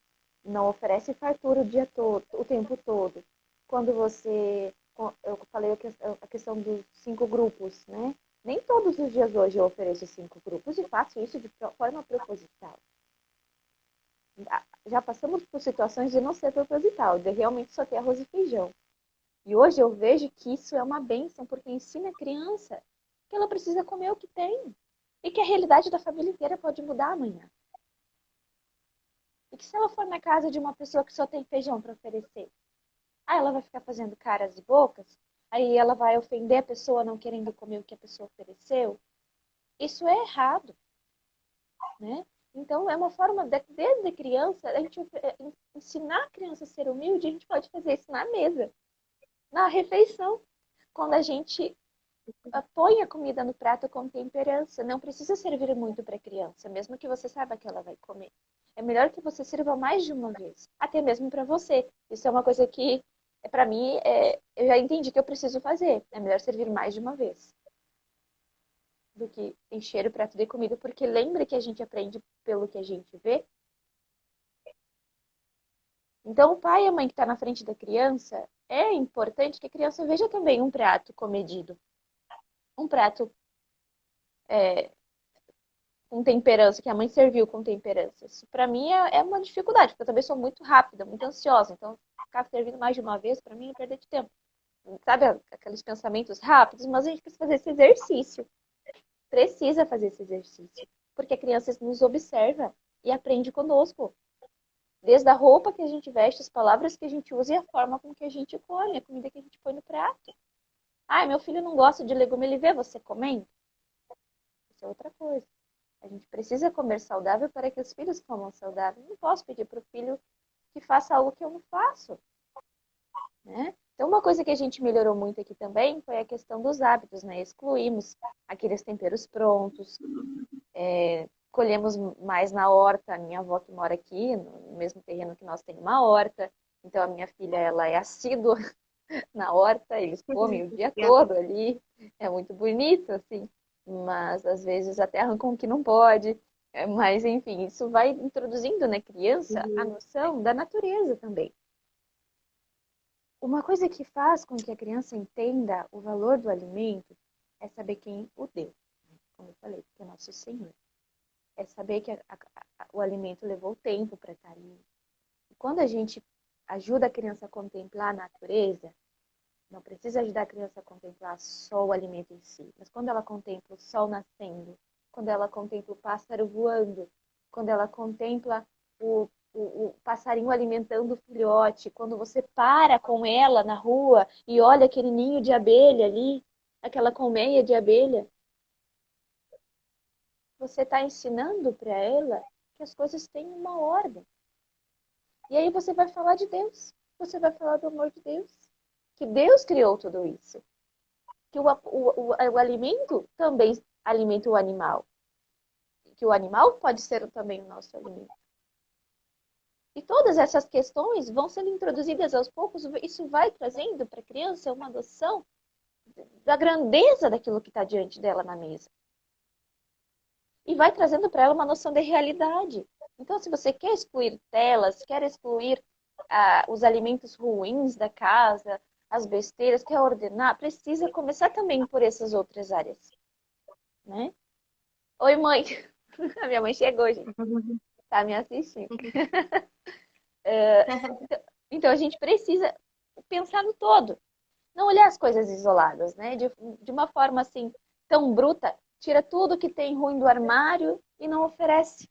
não oferece fartura o dia todo, o tempo todo, quando você, eu falei a questão dos 5 grupos, né? Nem todos os dias hoje eu ofereço 5 grupos e faço isso de forma proposital. Já passamos por situações de não ser proposital, de realmente só ter arroz e feijão. E hoje eu vejo que isso é uma bênção, porque ensina a criança que ela precisa comer o que tem. E que a realidade da família inteira pode mudar amanhã. E que se ela for na casa de uma pessoa que só tem feijão para oferecer, aí ela vai ficar fazendo caras e bocas, aí ela vai ofender a pessoa não querendo comer o que a pessoa ofereceu. Isso é errado, né? Então, é uma forma, desde criança, a gente ensinar a criança a ser humilde, a gente pode fazer isso na mesa, na refeição, quando a gente põe a comida no prato com temperança. Não precisa servir muito para a criança, mesmo que você saiba que ela vai comer. É melhor que você sirva mais de uma vez, até mesmo para você. Isso é uma coisa que, para mim, eu já entendi que eu preciso fazer. É melhor servir mais de uma vez do que encher o prato de comida, porque lembra que a gente aprende pelo que a gente vê. Então, o pai e a mãe que está na frente da criança, é importante que a criança veja também um prato comedido. Um prato é, com temperança, que a mãe serviu com temperança. Isso para mim é uma dificuldade, porque eu também sou muito rápida, muito ansiosa. Então, ficar servindo mais de uma vez, para mim, é perder de tempo. Sabe aqueles pensamentos rápidos? Mas a gente precisa fazer esse exercício. Precisa fazer esse exercício. Porque a criança nos observa e aprende conosco. Desde a roupa que a gente veste, as palavras que a gente usa e a forma com que a gente come, a comida que a gente põe no prato. Ah, meu filho não gosta de legume, ele vê você comendo? Isso é outra coisa. A gente precisa comer saudável para que os filhos comam saudável. Não posso pedir para o filho que faça algo que eu não faço, né? Então, uma coisa que a gente melhorou muito aqui também foi a questão dos hábitos, né? Excluímos aqueles temperos prontos, colhemos mais na horta. A minha avó que mora aqui, no mesmo terreno que nós, tem uma horta. Então, a minha filha, ela é assídua na horta, eles comem o dia todo ali. É muito bonito, assim. Mas, às vezes, até arrancam o que não pode. Mas, enfim, isso vai introduzindo na criança a noção da natureza também. Uma coisa que faz com que a criança entenda o valor do alimento é saber quem o deu. Como eu falei, que é nosso Senhor. É saber que o alimento levou tempo para estar ali. E quando a gente ajuda a criança a contemplar a natureza, não precisa ajudar a criança a contemplar só o alimento em si, mas quando ela contempla o sol nascendo, quando ela contempla o pássaro voando, quando ela contempla o passarinho alimentando o filhote, quando você para com ela na rua e olha aquele ninho de abelha ali, aquela colmeia de abelha, você está ensinando para ela que as coisas têm uma ordem. E aí você vai falar de Deus, você vai falar do amor de Deus, que Deus criou tudo isso, que o alimento também alimenta o animal, que o animal pode ser também o nosso alimento. E todas essas questões vão sendo introduzidas aos poucos, isso vai trazendo para a criança uma noção da grandeza daquilo que está diante dela na mesa. E vai trazendo para ela uma noção de realidade. Então, se você quer excluir telas, quer excluir os alimentos ruins da casa, as besteiras, quer ordenar, precisa começar também por essas outras áreas. Né? Oi, mãe! A minha mãe chegou, gente. Tá me assistindo. Então, a gente precisa pensar no todo. Não olhar as coisas isoladas, né? De uma forma assim, tão bruta, tira tudo que tem ruim do armário e não oferece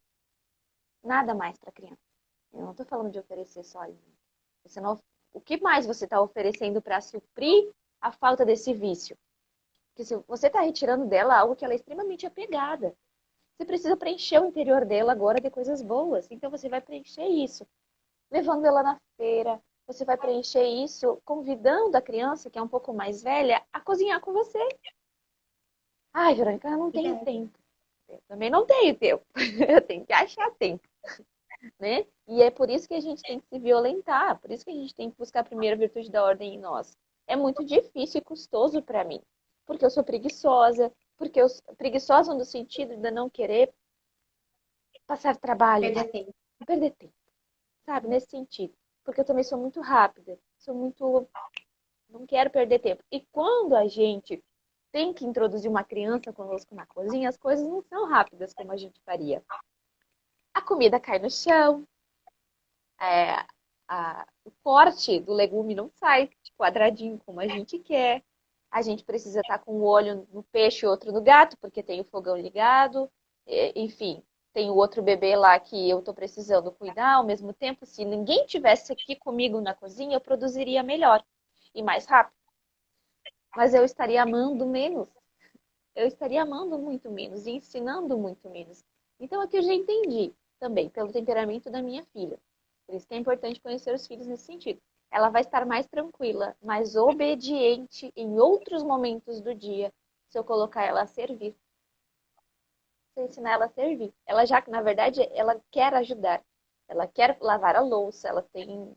nada mais para a criança. Eu não estou falando de oferecer só alimento. Você não, o que mais você está oferecendo para suprir a falta desse vício? Porque se você está retirando dela algo que ela é extremamente apegada, você precisa preencher o interior dela agora de coisas boas. Então você vai preencher isso, levando ela na feira. Você vai preencher isso convidando a criança, que é um pouco mais velha, a cozinhar com você. Ai, Verônica, eu não tenho tempo. Eu também não tenho tempo. Eu tenho que achar tempo, né? E é por isso que a gente tem que se violentar, por isso que a gente tem que buscar a primeira virtude da ordem em nós. É muito difícil e custoso para mim, porque eu sou preguiçosa, porque eu preguiçosa no sentido de não querer passar trabalho, Perder tempo. perder tempo, sabe? Nesse sentido. Porque eu também sou muito rápida, sou muito. Não quero perder tempo. E quando a gente tem que introduzir uma criança conosco na cozinha, as coisas não são rápidas como a gente faria. A comida cai no chão, é, o corte do legume não sai quadradinho como a gente quer. A gente precisa estar com um olho no peixe e outro no gato, porque tem o fogão ligado. Enfim, tem o outro bebê lá que eu estou precisando cuidar ao mesmo tempo. Se ninguém tivesse aqui comigo na cozinha, eu produziria melhor e mais rápido. Mas eu estaria amando menos. Eu estaria amando muito menos e ensinando muito menos. Então, aqui eu já entendi também, pelo temperamento da minha filha. Por isso que é importante conhecer os filhos nesse sentido. Ela vai estar mais tranquila, mais obediente em outros momentos do dia se eu colocar ela a servir. Se eu ensinar ela a servir. Ela já, na verdade, ela quer ajudar. Ela quer lavar a louça, ela tem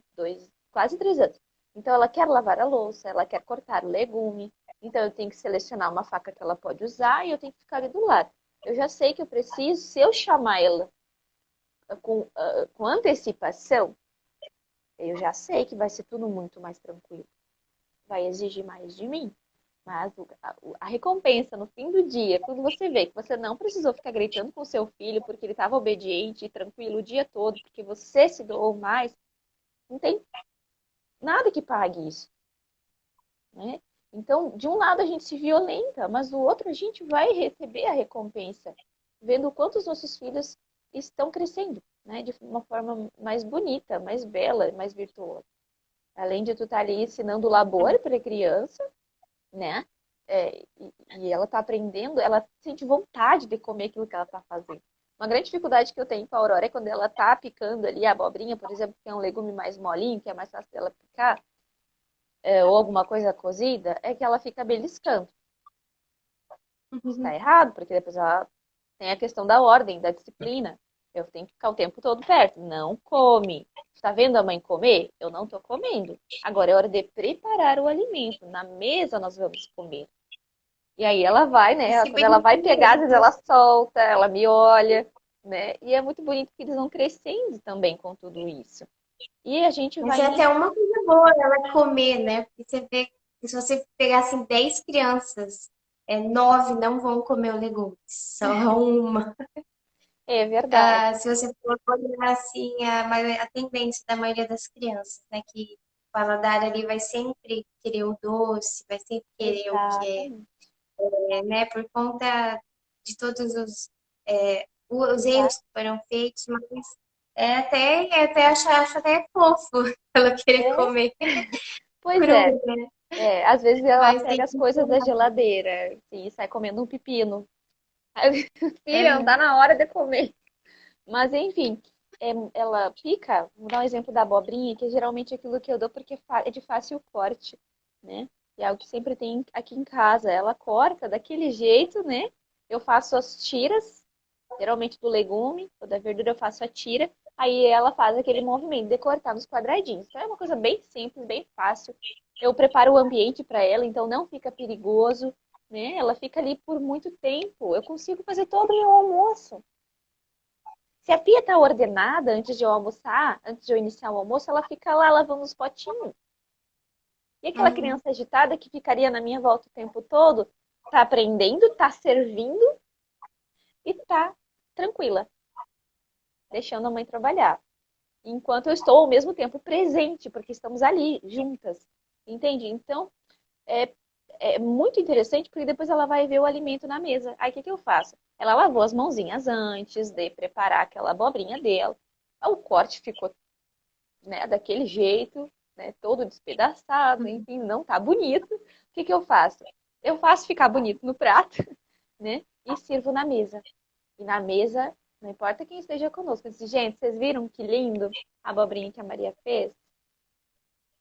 quase 3 anos. Então, ela quer lavar a louça, ela quer cortar o legume. Então, eu tenho que selecionar uma faca que ela pode usar e eu tenho que ficar ali do lado. Eu já sei que eu preciso, se eu chamar ela com antecipação, eu já sei que vai ser tudo muito mais tranquilo. Vai exigir mais de mim. Mas a recompensa no fim do dia, quando você vê que você não precisou ficar gritando com o seu filho porque ele estava obediente e tranquilo o dia todo, porque você se doou mais, não tem nada que pague isso, né? Então, de um lado a gente se violenta, mas do outro a gente vai receber a recompensa, vendo o quanto os nossos filhos estão crescendo, né? De uma forma mais bonita, mais bela, mais virtuosa. Além de tu estar ali ensinando labor para a criança, né? E ela está aprendendo, ela sente vontade de comer aquilo que ela está fazendo. Uma grande dificuldade que eu tenho com a Aurora é quando ela está picando ali a abobrinha, por exemplo, que é um legume mais molinho, que é mais fácil dela picar, ou alguma coisa cozida, é que ela fica beliscando. Está errado, porque depois ela tem a questão da ordem, da disciplina. Eu tenho que ficar o tempo todo perto. Não come. Está vendo a mãe comer? Eu não estou comendo. Agora é hora de preparar o alimento. Na mesa nós vamos comer. E aí ela vai, né? Quando ela vai pegar, às vezes ela solta, ela me olha, né? E é muito bonito que eles vão crescendo também com tudo isso. E a gente Mas vai. é até uma coisa boa ela comer, né? Porque você vê que se você pegar assim 10 crianças, 9 não vão comer o legume, só uma. É verdade. Se você for olhar assim, a tendência da maioria das crianças, né? Que o paladar ali vai sempre querer o doce, vai sempre querer o que Exatamente. né? Por conta de todos os erros Exato. que foram feitos, mas até acho até fofo ela querer É, comer pois cru, é. né? É, às vezes ela Mas tem pega as que coisas da ensinar. geladeira, assim, e sai comendo um pepino. Aí, filha, não tá Aham, na hora de comer. Mas enfim, ela pica, vou dar um exemplo da abobrinha, que é geralmente aquilo que eu dou porque é de fácil corte, né? E é algo que sempre tem aqui em casa. Ela corta daquele jeito, né? Eu faço as tiras, geralmente do legume ou da verdura eu faço a tira, aí ela faz aquele movimento de cortar nos quadradinhos. Então é uma coisa bem simples, bem fácil. Eu preparo o ambiente para ela, então não fica perigoso, né? Ela fica ali por muito tempo. Eu consigo fazer todo o meu almoço. Se a pia está ordenada antes de eu almoçar, antes de eu iniciar o almoço, ela fica lá lavando os potinhos. E aquela uhum, criança agitada que ficaria na minha volta o tempo todo, tá aprendendo, tá servindo e tá tranquila, deixando a mãe trabalhar. Enquanto eu estou ao mesmo tempo presente, porque estamos ali juntas. Entende? Então, é, é muito interessante porque depois ela vai ver o alimento na mesa. Aí o que que eu faço? Ela lavou as mãozinhas antes de preparar aquela abobrinha dela. O corte ficou, né, daquele jeito, né, todo despedaçado, uhum. enfim, não tá bonito. O que que eu faço? Eu faço ficar bonito no prato, né, e sirvo na mesa. E na mesa, não importa quem esteja conosco, eu disse, gente, vocês viram que lindo a abobrinha que a Maria fez?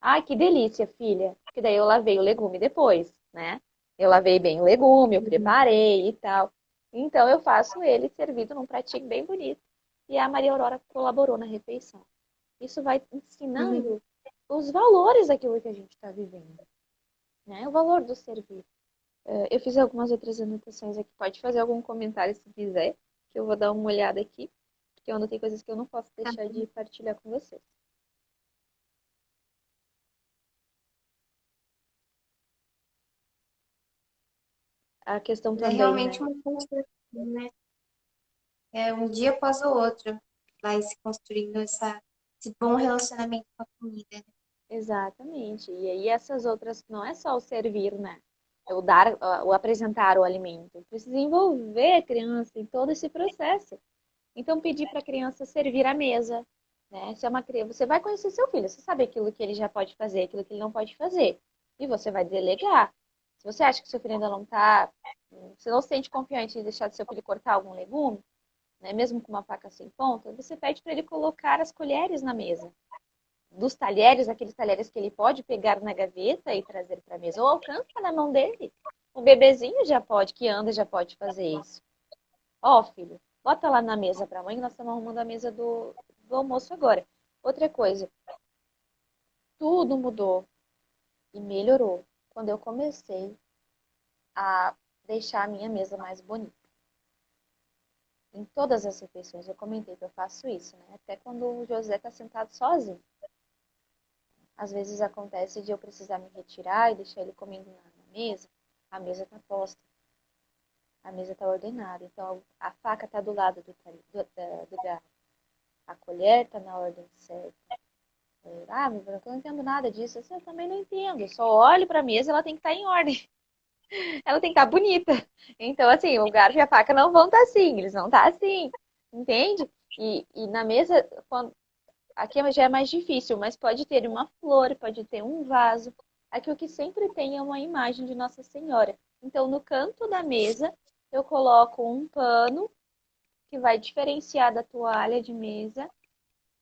Ai, que delícia, filha. Porque daí eu lavei o legume depois, né? Eu lavei bem o legume, eu preparei e tal. Então eu faço ele servido num pratinho bem bonito. E a Maria Aurora colaborou na refeição. Isso vai Uhum. ensinando os valores daquilo que a gente está vivendo, né? O valor do servir. Eu fiz algumas outras anotações aqui. Pode fazer algum comentário se quiser, que eu vou dar uma olhada aqui, porque eu anotei coisas que eu não posso Tá. deixar de partilhar com vocês. A questão É também, realmente né? uma construção, né? É um dia após o outro vai se construindo esse bom relacionamento com a comida, né? Exatamente. E aí essas outras, não é só o servir, né? É o dar, o apresentar o alimento. Precisa envolver a criança em todo esse processo. Então, pedir para a criança servir à mesa, né? Se é uma criança, você vai conhecer seu filho, você sabe aquilo que ele já pode fazer, aquilo que ele não pode fazer. E você vai delegar. Se você acha que seu filho ainda não está, você não se sente confiante em deixar seu filho cortar algum legume, né? Mesmo com uma faca sem ponta, você pede para ele colocar as colheres na mesa dos talheres, aqueles talheres que ele pode pegar na gaveta e trazer para a mesa, ou alcança na mão dele. O bebezinho já pode, que anda, já pode fazer isso. Ó, oh, filho, bota lá na mesa para a mãe, nós estamos arrumando a mesa do almoço agora. Outra coisa, tudo mudou e melhorou quando eu comecei a deixar a minha mesa mais bonita. Em todas as refeições eu comentei que eu faço isso, né? Até quando o José está sentado sozinho. Às vezes acontece de eu precisar me retirar e deixar ele comendo na mesa. A mesa está posta, a mesa está ordenada. Então a faca está do lado do garfo, a colher está na ordem certa. Ah, mas eu não entendo nada disso. Eu também não entendo. Eu só olho para a mesa, ela tem que estar em ordem. Ela tem que estar bonita. Então, assim, o garfo e a faca não vão estar assim, eles vão estar assim. Entende? E na mesa, quando, aqui já é mais difícil, mas pode ter uma flor, pode ter um vaso. Aqui o que sempre tem é uma imagem de Nossa Senhora. Então, no canto da mesa, eu coloco um pano que vai diferenciar da toalha de mesa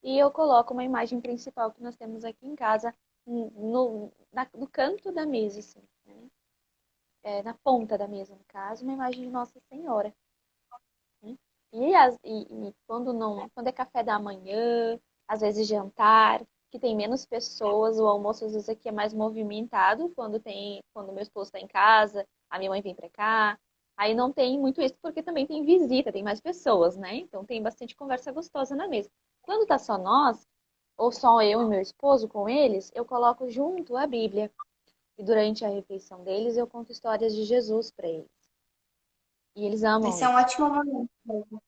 e eu coloco uma imagem principal que nós temos aqui em casa no canto da mesa, assim, né? Na ponta da mesa, no caso, uma imagem de Nossa Senhora. Né? E quando não, quando é café da manhã, às vezes jantar, que tem menos pessoas, o almoço às vezes aqui é mais movimentado quando meu esposo está em casa, a minha mãe vem para cá. Aí não tem muito isso porque também tem visita, tem mais pessoas, né? Então tem bastante conversa gostosa na mesa. Quando tá só nós, ou só eu e meu esposo com eles, eu coloco junto a Bíblia. E durante a refeição deles, eu conto histórias de Jesus para eles. E eles amam Esse é um isso. ótimo momento mesmo.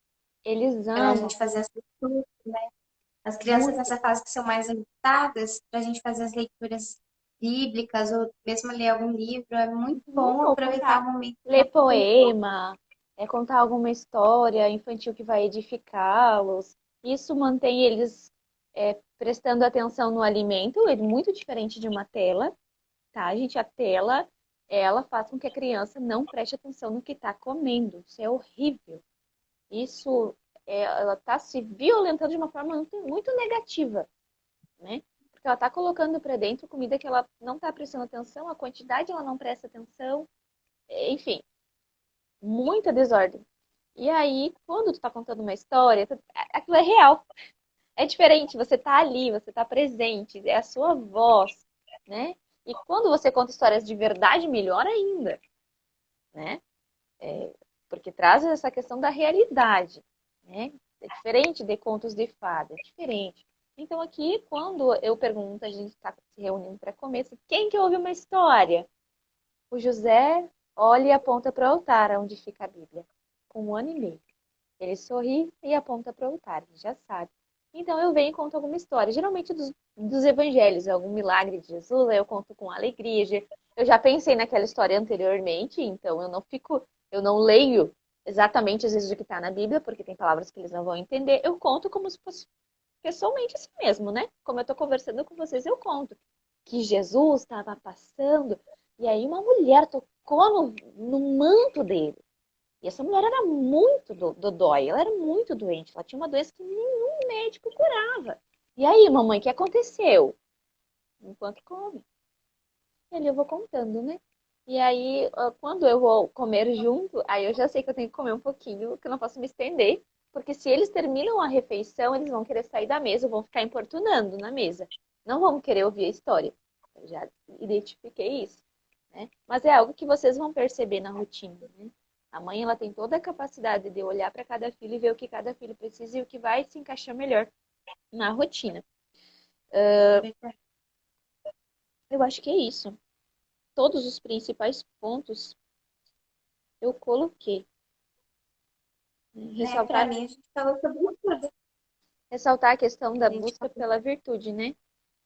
Eles Pra amam gente fazer as leituras. As crianças muito. nessa fase que são mais limitadas, pra gente fazer as leituras bíblicas ou mesmo ler algum livro, é muito Uhum. bom Ou aproveitar contar, o momento que ler elas têm. poema, contar alguma história infantil que vai edificá-los. Isso mantém eles prestando atenção no alimento, é muito diferente de uma tela, tá, gente? A tela, ela faz com que a criança não preste atenção no que está comendo. Isso é horrível. Isso, ela está se violentando de uma forma muito negativa, né? Porque ela está colocando para dentro comida que ela não está prestando atenção, a quantidade ela não presta atenção, enfim, muita desordem. E aí, quando tu tá contando uma história, aquilo é real. É diferente, você tá ali, você tá presente, é a sua voz, né? E quando você conta histórias de verdade, melhor ainda, né? Porque traz essa questão da realidade, né? É diferente de contos de fada, é diferente. Então aqui, quando eu pergunto, a gente está se reunindo para comer, quem que ouve uma história? O José olha e aponta para o altar, onde fica a Bíblia, com 1 ano e meio. Ele sorri e aponta para o altar, ele já sabe. Então eu venho e conto alguma história, geralmente dos evangelhos, algum milagre de Jesus, aí eu conto com alegria. Eu já pensei naquela história anteriormente, então eu não leio exatamente às vezes o que está na Bíblia, porque tem palavras que eles não vão entender. Eu conto como se fosse pessoalmente assim mesmo, né? Como eu estou conversando com vocês, eu conto que Jesus estava passando e aí uma mulher tocou no manto dele. E essa mulher era muito dodói, ela era muito doente, ela tinha uma doença que nenhum médico curava. E aí, mamãe, o que aconteceu? Enquanto come. E ali eu vou contando, né? E aí, quando eu vou comer junto, aí eu já sei que eu tenho que comer um pouquinho, que eu não posso me estender, porque se eles terminam a refeição, eles vão querer sair da mesa, vão ficar importunando na mesa. Não vão querer ouvir a história. Eu já identifiquei isso, né? Mas é algo que vocês vão perceber na rotina, né? A mãe, ela tem toda a capacidade de olhar para cada filho e ver o que cada filho precisa e o que vai se encaixar melhor na rotina. Eu acho que é isso. Todos os principais pontos eu coloquei. Né? Para Ressaltar, mim, a gente falou sobre tudo. ressaltar a questão da A gente busca falou pela virtude, né?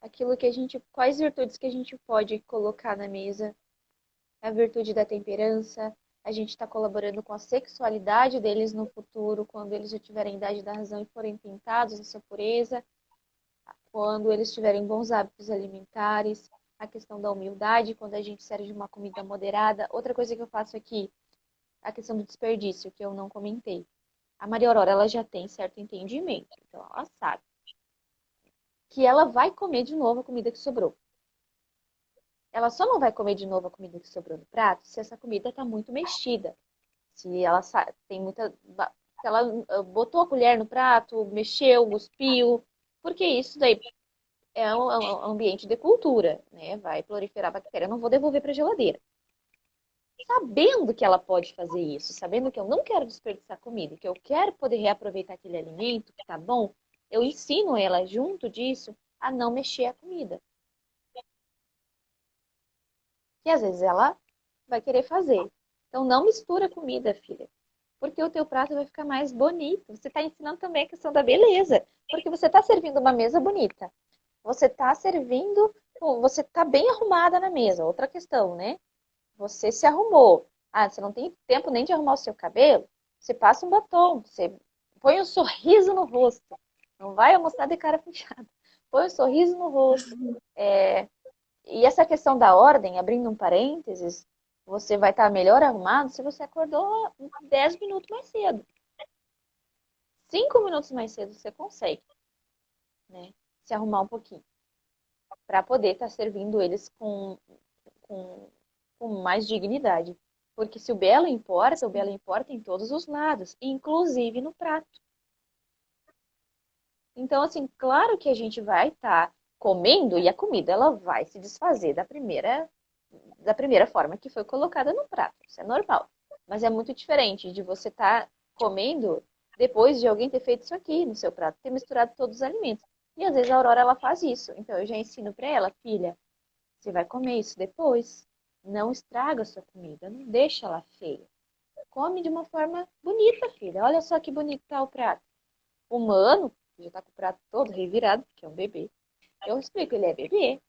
Aquilo que a gente, quais virtudes que a gente pode colocar na mesa? A virtude da temperança, a gente está colaborando com a sexualidade deles no futuro, quando eles já tiverem idade da razão e forem tentados nessa pureza, quando eles tiverem bons hábitos alimentares, a questão da humildade, quando a gente serve uma comida moderada. Outra coisa que eu faço aqui, a questão do desperdício, que eu não comentei. A Maria Aurora, ela já tem certo entendimento, então ela sabe que ela vai comer de novo a comida que sobrou. Ela só não vai comer de novo a comida que sobrou no prato se essa comida está muito mexida. Se ela tem muita. Se ela botou a colher no prato, mexeu, cuspiu, porque isso daí é um ambiente de cultura, né? Vai proliferar bactéria. Eu não vou devolver para a geladeira. Sabendo que ela pode fazer isso, sabendo que eu não quero desperdiçar comida, que eu quero poder reaproveitar aquele alimento que tá bom, eu ensino ela, junto disso, a não mexer a comida. Que às vezes ela vai querer fazer. Então não mistura a comida, filha. Porque o teu prato vai ficar mais bonito. Você está ensinando também a questão da beleza. Porque você está servindo uma mesa bonita. Você está servindo, você está bem arrumada na mesa. Outra questão, né? Você se arrumou. Ah, você não tem tempo nem de arrumar o seu cabelo? Você passa um batom, você põe um sorriso no rosto. Não vai almoçar de cara fechada. Põe um sorriso no rosto. É, e essa questão da ordem, abrindo um parênteses, você vai estar melhor arrumado se você acordou 10 minutos mais cedo. 5 minutos mais cedo você consegue, né? Se arrumar um pouquinho. Para poder estar servindo eles com, com mais dignidade. Porque se o belo importa em todos os lados, inclusive no prato. Então, assim, claro que a gente vai estar comendo e a comida ela vai se desfazer da primeira forma que foi colocada no prato. Isso é normal. Mas é muito diferente de você estar comendo depois de alguém ter feito isso aqui no seu prato, ter misturado todos os alimentos. E às vezes a Aurora ela faz isso. Então eu já ensino para ela, filha, você vai comer isso depois. Não estraga a sua comida, não deixa ela feia. come de uma forma bonita, filha. Olha só que bonito tá o prato. O humano, já tá com o prato todo revirado, porque é um bebê. Eu explico, ele é bebê.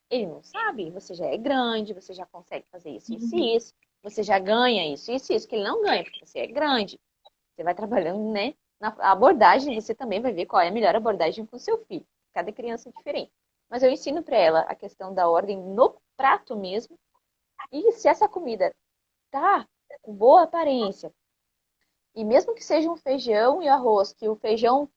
Ele não sabe, você já é grande, você já consegue fazer isso e isso. Você já ganha isso e isso, que ele não ganha, porque você é grande. Você vai trabalhando, né? Na abordagem, você também vai ver qual é a melhor abordagem com o seu filho. Cada criança é diferente. Mas eu ensino para ela a questão da ordem no prato mesmo. E se essa comida tá com boa aparência, e mesmo que seja um feijão e arroz, que o feijão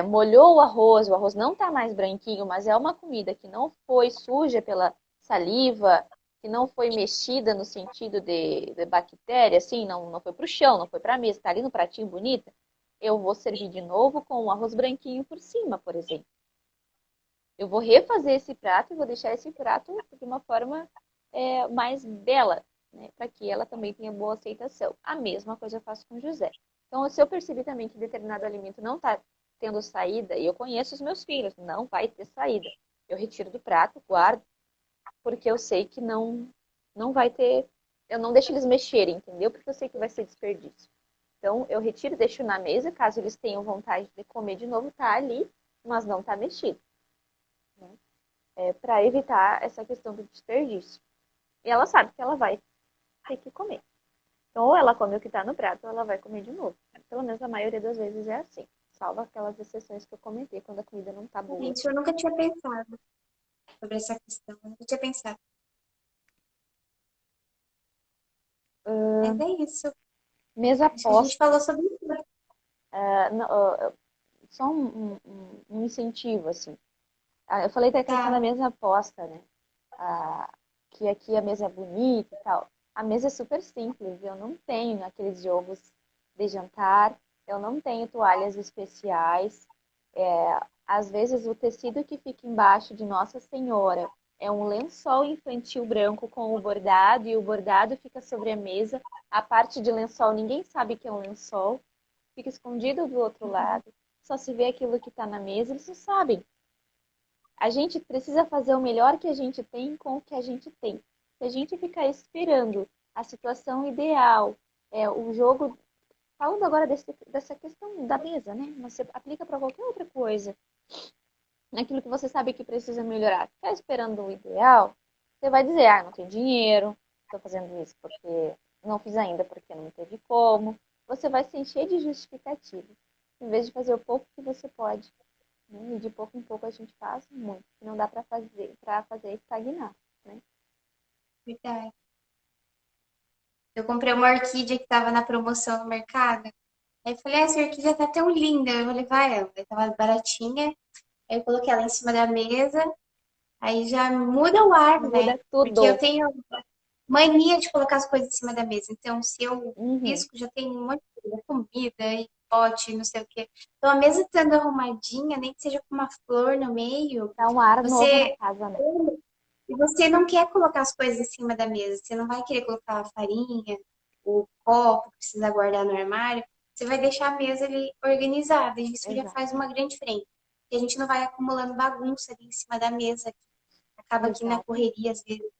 molhou o arroz não tá mais branquinho, mas é uma comida que não foi suja pela saliva, que não foi mexida no sentido de bactéria, assim, não foi pro chão, não foi pra mesa, tá ali no pratinho bonita, eu vou servir de novo com o arroz branquinho por cima, por exemplo. Eu vou refazer esse prato e vou deixar esse prato de uma forma mais bela, né, para que ela também tenha boa aceitação. A mesma coisa eu faço com o José. Então, se eu percebi também que determinado alimento não está tendo saída, e eu conheço os meus filhos, não vai ter saída, eu retiro do prato, guardo, porque eu sei que não vai ter, eu não deixo eles mexerem, entendeu? Porque eu sei que vai ser desperdício. Então, eu retiro, deixo na mesa, caso eles tenham vontade de comer de novo, tá ali, mas não tá mexido, né? Para evitar essa questão do desperdício. E ela sabe que ela vai ter que comer. Então, ou ela come o que está no prato, ou ela vai comer de novo. Pelo menos a maioria das vezes é assim. Salvo aquelas exceções que eu comentei, quando a comida não tá boa. Gente, eu nunca tinha pensado sobre essa questão. Eu nunca tinha pensado. Mas é isso. Mesa Acho que a gente posta. falou sobre isso. Só um incentivo, assim. Eu falei da questão da Tá. mesa posta, né? Que aqui a mesa é bonita e tal. A mesa é super simples. Eu não tenho aqueles jogos de jantar. Eu não tenho toalhas especiais. Às vezes o tecido que fica embaixo de Nossa Senhora é um lençol infantil branco com o bordado e o bordado fica sobre a mesa. A parte de lençol ninguém sabe que é um lençol, fica escondido do outro lado. Só se vê aquilo que está na mesa, eles não sabem. A gente precisa fazer o melhor que a gente tem com o que a gente tem. Se a gente ficar esperando a situação ideal, o jogo. Falando agora dessa questão da mesa, né? Mas você aplica para qualquer outra coisa. Naquilo que você sabe que precisa melhorar. Ficar esperando o ideal, você vai dizer, não tenho dinheiro, estou fazendo isso porque não fiz ainda porque não teve como. Você vai se encher de justificativa, em vez de fazer o pouco que você pode, né? E de pouco em pouco a gente faz muito. Não dá para fazer estagnar, né? Verdade. Eu comprei uma orquídea que tava na promoção no mercado. Aí eu falei, essa orquídea tá tão linda, eu vou levar ela. Aí tava baratinha. Aí eu coloquei ela em cima da mesa. Aí já muda o ar, né? Muda Porque eu tudo. tenho mania de colocar as coisas em cima da mesa. Então, se eu Uhum. risco, já tem um monte de coisa, comida e pote, não sei o quê. Então, a mesa estando arrumadinha, nem que seja com uma flor no meio, Dá um ar novo na você casa, né? e você não quer colocar as coisas em cima da mesa. Você não vai querer colocar a farinha, o copo que precisa guardar no armário. Você vai deixar a mesa ali organizada. E isso já faz uma Exatamente. grande diferença. Porque a gente não vai acumulando bagunça ali em cima da mesa. Acaba que na Exatamente. correria, às vezes,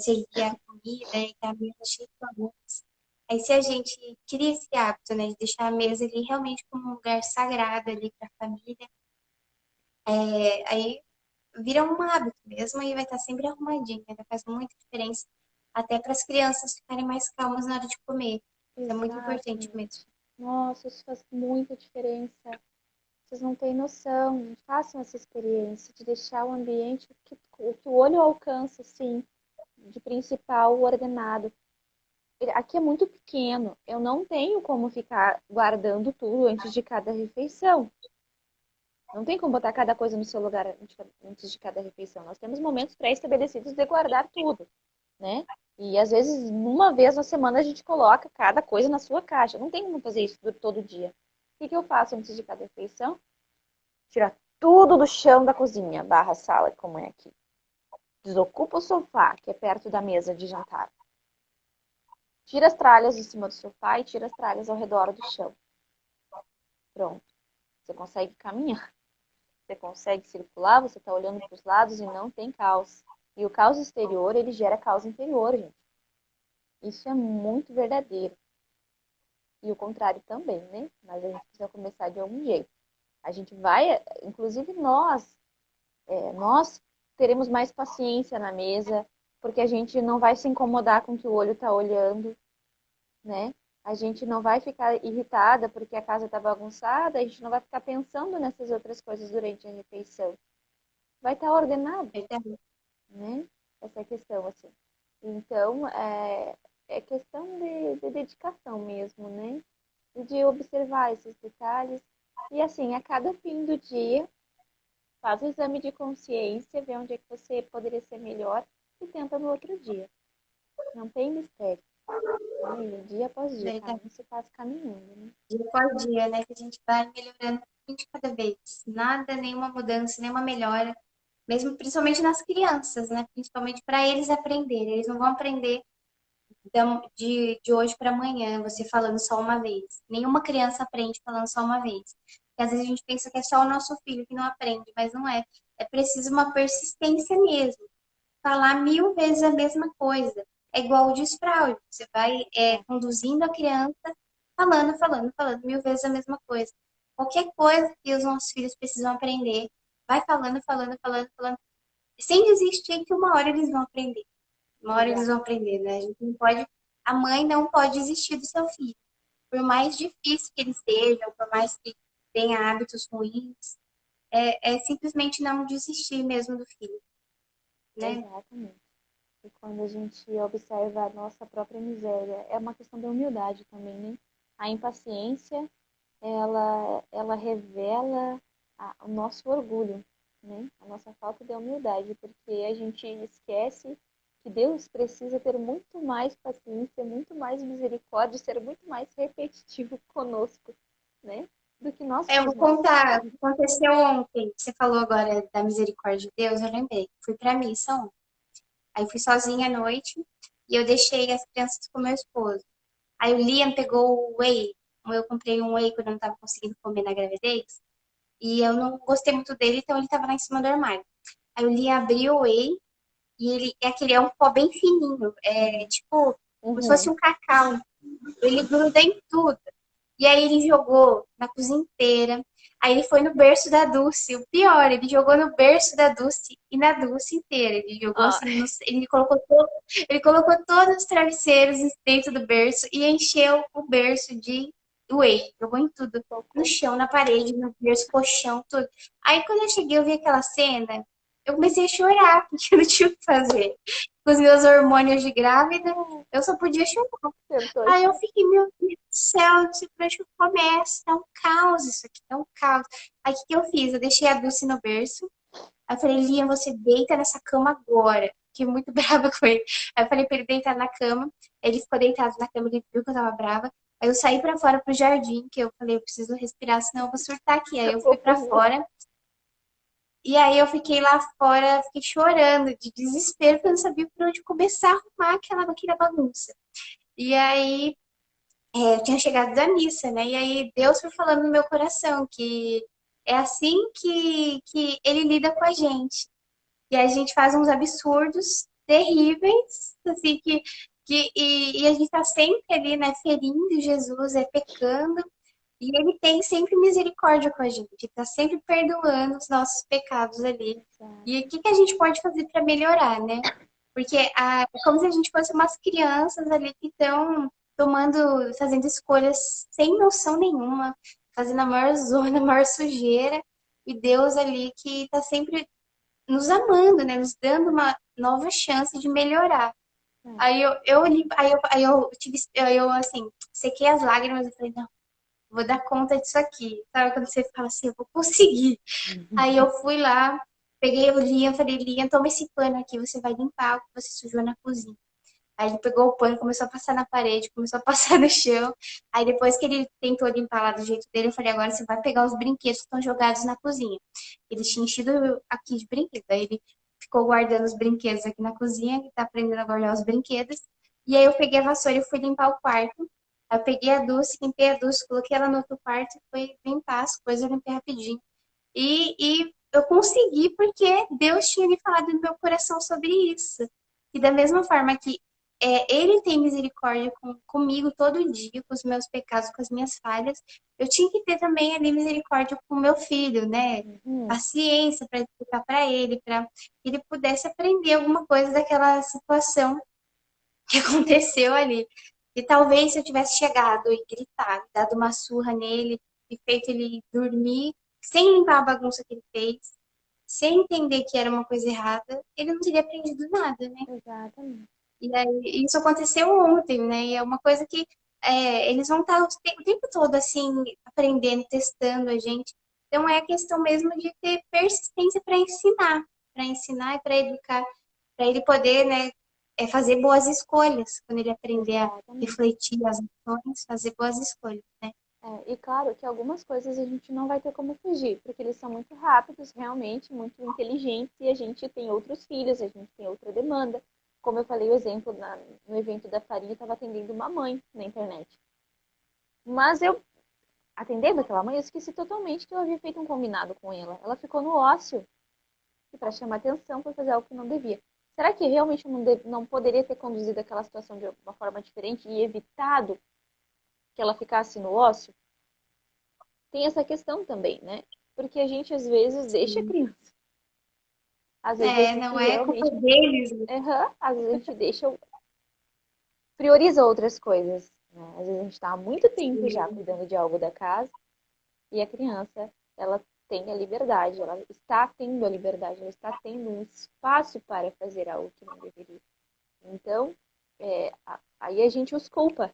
servir a comida e tá a mesa cheia de bagunça. Aí, se a gente cria esse hábito, né, de deixar a mesa ali realmente como um lugar sagrado ali para a família, aí vira um hábito mesmo e vai estar sempre arrumadinha, né? Faz muita diferença, até para as crianças ficarem mais calmas na hora de comer. Isso é muito importante mesmo. Exatamente. Nossa, isso faz muita diferença. Vocês não têm noção. Façam essa experiência de deixar o ambiente o que o olho alcança, assim, de principal ordenado. Aqui é muito pequeno. Eu não tenho como ficar guardando tudo antes de cada refeição. Não tem como botar cada coisa no seu lugar antes de cada refeição. Nós temos momentos pré-estabelecidos de guardar tudo, né? E às vezes, uma vez na semana, a gente coloca cada coisa na sua caixa. Não tem como fazer isso todo dia. O que eu faço antes de cada refeição? Tirar tudo do chão da cozinha, barra sala, como é aqui. Desocupa o sofá, que é perto da mesa de jantar. Tira as tralhas de cima do sofá e tira as tralhas ao redor do chão. Pronto. Você consegue caminhar. Você consegue circular, você está olhando para os lados e não tem caos. E o caos exterior, ele gera caos interior, gente. Isso é muito verdadeiro. E o contrário também, né? Mas a gente precisa começar de algum jeito. A gente vai, inclusive nós teremos mais paciência na mesa, porque a gente não vai se incomodar com o que o olho está olhando, né? A gente não vai ficar irritada porque a casa está bagunçada, a gente não vai ficar pensando nessas outras coisas durante a refeição. Vai estar ordenado, Verdade. né? Essa é a questão, assim. Então, é questão de dedicação mesmo, né? E de observar esses detalhes. E assim, a cada fim do dia, faz o exame de consciência, vê onde é que você poderia ser melhor e tenta no outro dia. Não tem mistério, né? Dia após dia, Verdade. caminho se faz caminhando, né? Dia por dia, né? Que a gente vai melhorando um pouquinho de cada vez. Nada, nenhuma mudança, nenhuma melhora. Mesmo, principalmente nas crianças, né? Principalmente para eles aprenderem. Eles não vão aprender de hoje para amanhã, você falando só uma vez. Nenhuma criança aprende falando só uma vez. Porque às vezes a gente pensa que é só o nosso filho que não aprende, mas não é. É preciso uma persistência mesmo. Falar 1000 vezes a mesma coisa. É igual o desfraude. Você vai É, conduzindo a criança, falando, falando, falando 1000 vezes a mesma coisa. Qualquer coisa que os nossos filhos precisam aprender, vai falando, falando, falando, falando, sem desistir que uma hora eles vão aprender. Uma hora eles exato. vão aprender, né? A gente não pode, a mãe não pode desistir do seu filho. Por mais difícil que ele seja, por mais que tenha hábitos ruins, é simplesmente não desistir mesmo do filho, né? Exatamente. E quando a gente observa a nossa própria miséria, é uma questão da humildade também, né? A impaciência, ela revela o nosso orgulho, né? A nossa falta de humildade, porque a gente esquece que Deus precisa ter muito mais paciência, muito mais misericórdia, ser muito mais repetitivo conosco, né? Do que nós Eu vou mesmos. contar, o que aconteceu ontem. Você falou agora da misericórdia de Deus, eu lembrei. Fui pra missa ontem. Aí fui sozinha à noite e eu deixei as crianças com meu esposo. Aí o Liam pegou o whey. Eu comprei um whey quando eu não estava conseguindo comer na gravidez. E eu não gostei muito dele, então ele tava lá em cima do armário. Aí o Liam abriu o whey e ele é aquele é um pó bem fininho. É tipo, como se fosse Uhum. um cacau. Ele gruda em tudo. E aí ele jogou na cozinha inteira. Aí ele foi no berço da Dulce. O pior, ele jogou no berço da Dulce e na Dulce inteira. Ele jogou Ah, assim, ele colocou todos os travesseiros dentro do berço e encheu o berço de whey. Jogou em tudo. No socorro. chão, na parede, no berço, colchão, tudo. Aí quando eu cheguei, eu vi aquela cena. Eu comecei a chorar, porque eu não tinha o que fazer. Com os meus hormônios de grávida, eu só podia chorar. Tentou Aí eu achar. fiquei, meu Deus do céu, esse prancha começa, tá um caos isso aqui, tá um caos. Aí o que que eu fiz? Eu deixei a Dulce no berço. Aí eu falei, Liam, você deita nessa cama agora. Fiquei muito brava com ele. Aí eu falei pra ele deitar na cama. Ele ficou deitado na cama, ele viu que eu tava brava. Aí eu saí pra fora pro jardim, que eu falei, eu preciso respirar, senão eu vou surtar aqui. Aí eu fui pra Socorro. fora. E aí eu fiquei lá fora, fiquei chorando de desespero, porque eu não sabia por onde começar a arrumar aquela bagunça. E aí eu tinha chegado da missa, né? E aí Deus foi falando no meu coração que é assim que ele lida com a gente. E a gente faz uns absurdos terríveis, assim, e a gente tá sempre ali, né, ferindo Jesus, pecando. E ele tem sempre misericórdia com a gente, ele tá sempre perdoando os nossos pecados ali. E o Exato. que que a gente pode fazer para melhorar, né? Porque é como se a gente fosse umas crianças ali que estão fazendo escolhas sem noção nenhuma, fazendo a maior zona, a maior sujeira, e Deus ali que está sempre nos amando, né? Nos dando uma nova chance de melhorar. É. Aí eu tive, aí eu assim, sequei as lágrimas e falei, não, vou dar conta disso aqui. Sabe quando você fala assim, eu vou conseguir. Aí eu fui lá, peguei o Liam, falei, Liam, toma esse pano aqui, você vai limpar o que você sujou na cozinha. Aí ele pegou o pano, começou a passar na parede, começou a passar no chão. Aí depois que ele tentou limpar lá do jeito dele, eu falei, agora você vai pegar os brinquedos que estão jogados na cozinha. Ele tinha enchido aqui de brinquedo. Aí ele ficou guardando os brinquedos aqui na cozinha, ele tá aprendendo a guardar os brinquedos. E aí eu peguei a vassoura e fui limpar o quarto. Aí eu peguei a Dulce, limpei a Dulce, coloquei ela no outro quarto e fui limpar as coisas, eu limpei rapidinho. E eu consegui porque Deus tinha me falado no meu coração sobre isso. E da mesma forma que Ele tem misericórdia comigo todo dia, com os meus pecados, com as minhas falhas. Eu tinha que ter também ali misericórdia com o meu filho, né? Uhum, Paciência para explicar para ele, para que ele pudesse aprender alguma coisa daquela situação que aconteceu ali. E talvez se eu tivesse chegado e gritado, dado uma surra nele e feito ele dormir sem limpar a bagunça que ele fez, sem entender que era uma coisa errada, ele não teria aprendido nada, né? exatamente. E aí, isso aconteceu ontem, né? E é uma coisa que eles vão estar o tempo todo assim, aprendendo, testando a gente. Então é questão mesmo de ter persistência para ensinar e para educar, para ele poder, né, fazer boas escolhas, quando ele aprender a Exatamente. refletir as ações, fazer boas escolhas, né? E claro que algumas coisas a gente não vai ter como fugir, porque eles são muito rápidos, realmente, muito inteligentes, e a gente tem outros filhos, a gente tem outra demanda. Como eu falei o exemplo no evento da farinha, eu estava atendendo uma mãe na internet. Mas eu, atendendo aquela mãe, eu esqueci totalmente que eu havia feito um combinado com ela. Ela ficou no ócio, e para chamar atenção, foi fazer algo que não devia. Será que realmente eu não poderia ter conduzido aquela situação de uma forma diferente e evitado que ela ficasse no ócio? Tem essa questão também, né? Porque a gente às vezes deixa a Sim. criança. Às vezes a Não gente é culpa realmente deles, né? erra, às vezes a gente deixa, prioriza outras coisas. Né? Às vezes a gente está há muito tempo já cuidando de algo da casa e a criança, ela tem a liberdade, ela está tendo a liberdade, ela está tendo um espaço para fazer algo que não deveria. Então, aí a gente os culpa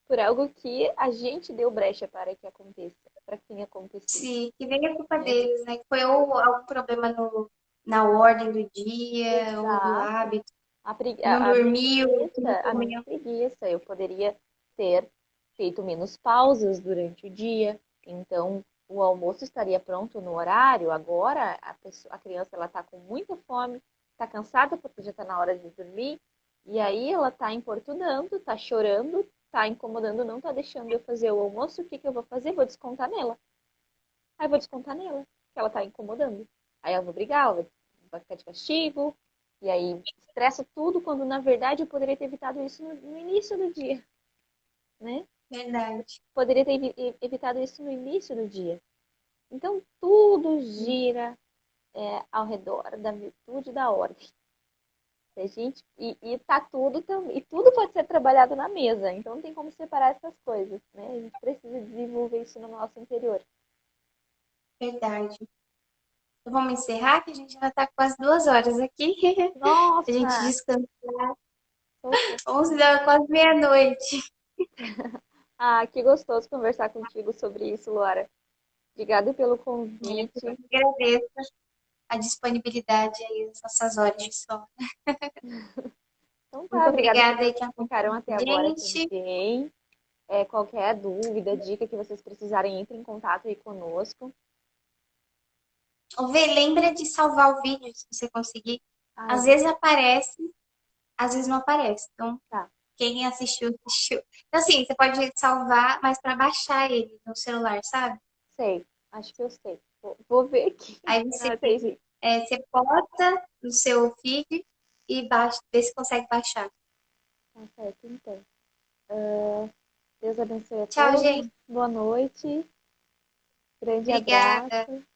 por algo que a gente deu brecha para que aconteça, para que tenha acontecido. Sim, que nem a culpa Né? deles, né? Que foi ou algum problema na ordem do dia, ou do Exato. hábito, não A minha dormiu, não preguiça, a minha comeu. preguiça. Eu poderia ter feito menos pausas durante o dia. Então, o almoço estaria pronto no horário. Agora, a criança ela está com muita fome, está cansada porque já está na hora de dormir. E aí ela está importunando, está chorando, está incomodando, não está deixando eu fazer o almoço. O que que eu vou fazer? Vou descontar nela. Aí eu vou descontar nela, que ela está incomodando. Aí eu vou brigar, ela vai ficar de castigo, e aí estressa tudo, quando na verdade eu poderia ter evitado isso no início do dia, né? Verdade. Poderia ter evitado isso no início do dia. Então tudo gira ao redor da virtude e da ordem. A gente, e tá tudo também, e tudo pode ser trabalhado na mesa, então não tem como separar essas coisas, né? A gente precisa desenvolver isso no nosso interior. Verdade. Então, vamos encerrar, que a gente já está quase 2 horas aqui. A gente Nossa, descansa socorro. 11 da quase meia-noite. Ah, que gostoso conversar contigo sobre isso, Luara. Obrigada pelo Eu convite. que agradeço a disponibilidade aí nessas horas de sono. Então tá, Muito obrigada por obrigada aí vocês que que ficaram acompanhou até a agora gente. também. Qualquer dúvida, dica que vocês precisarem, entre em contato aí conosco. Ô, Vê, lembra de salvar o vídeo, se você conseguir. Ah, eu Às vou. vezes aparece, às vezes não aparece. Então, Tá, quem assistiu, assistiu. Então, assim, você pode salvar, mas para baixar ele no celular, sabe? sei. Acho que eu sei. Vou ver aqui. Aí você, Ah, sei, sim. você bota no seu feed e baixa, vê se consegue baixar. Tá certo, então. Ah, Deus abençoe a Tchau, todos. gente. Boa noite. Grande Obrigada. abraço.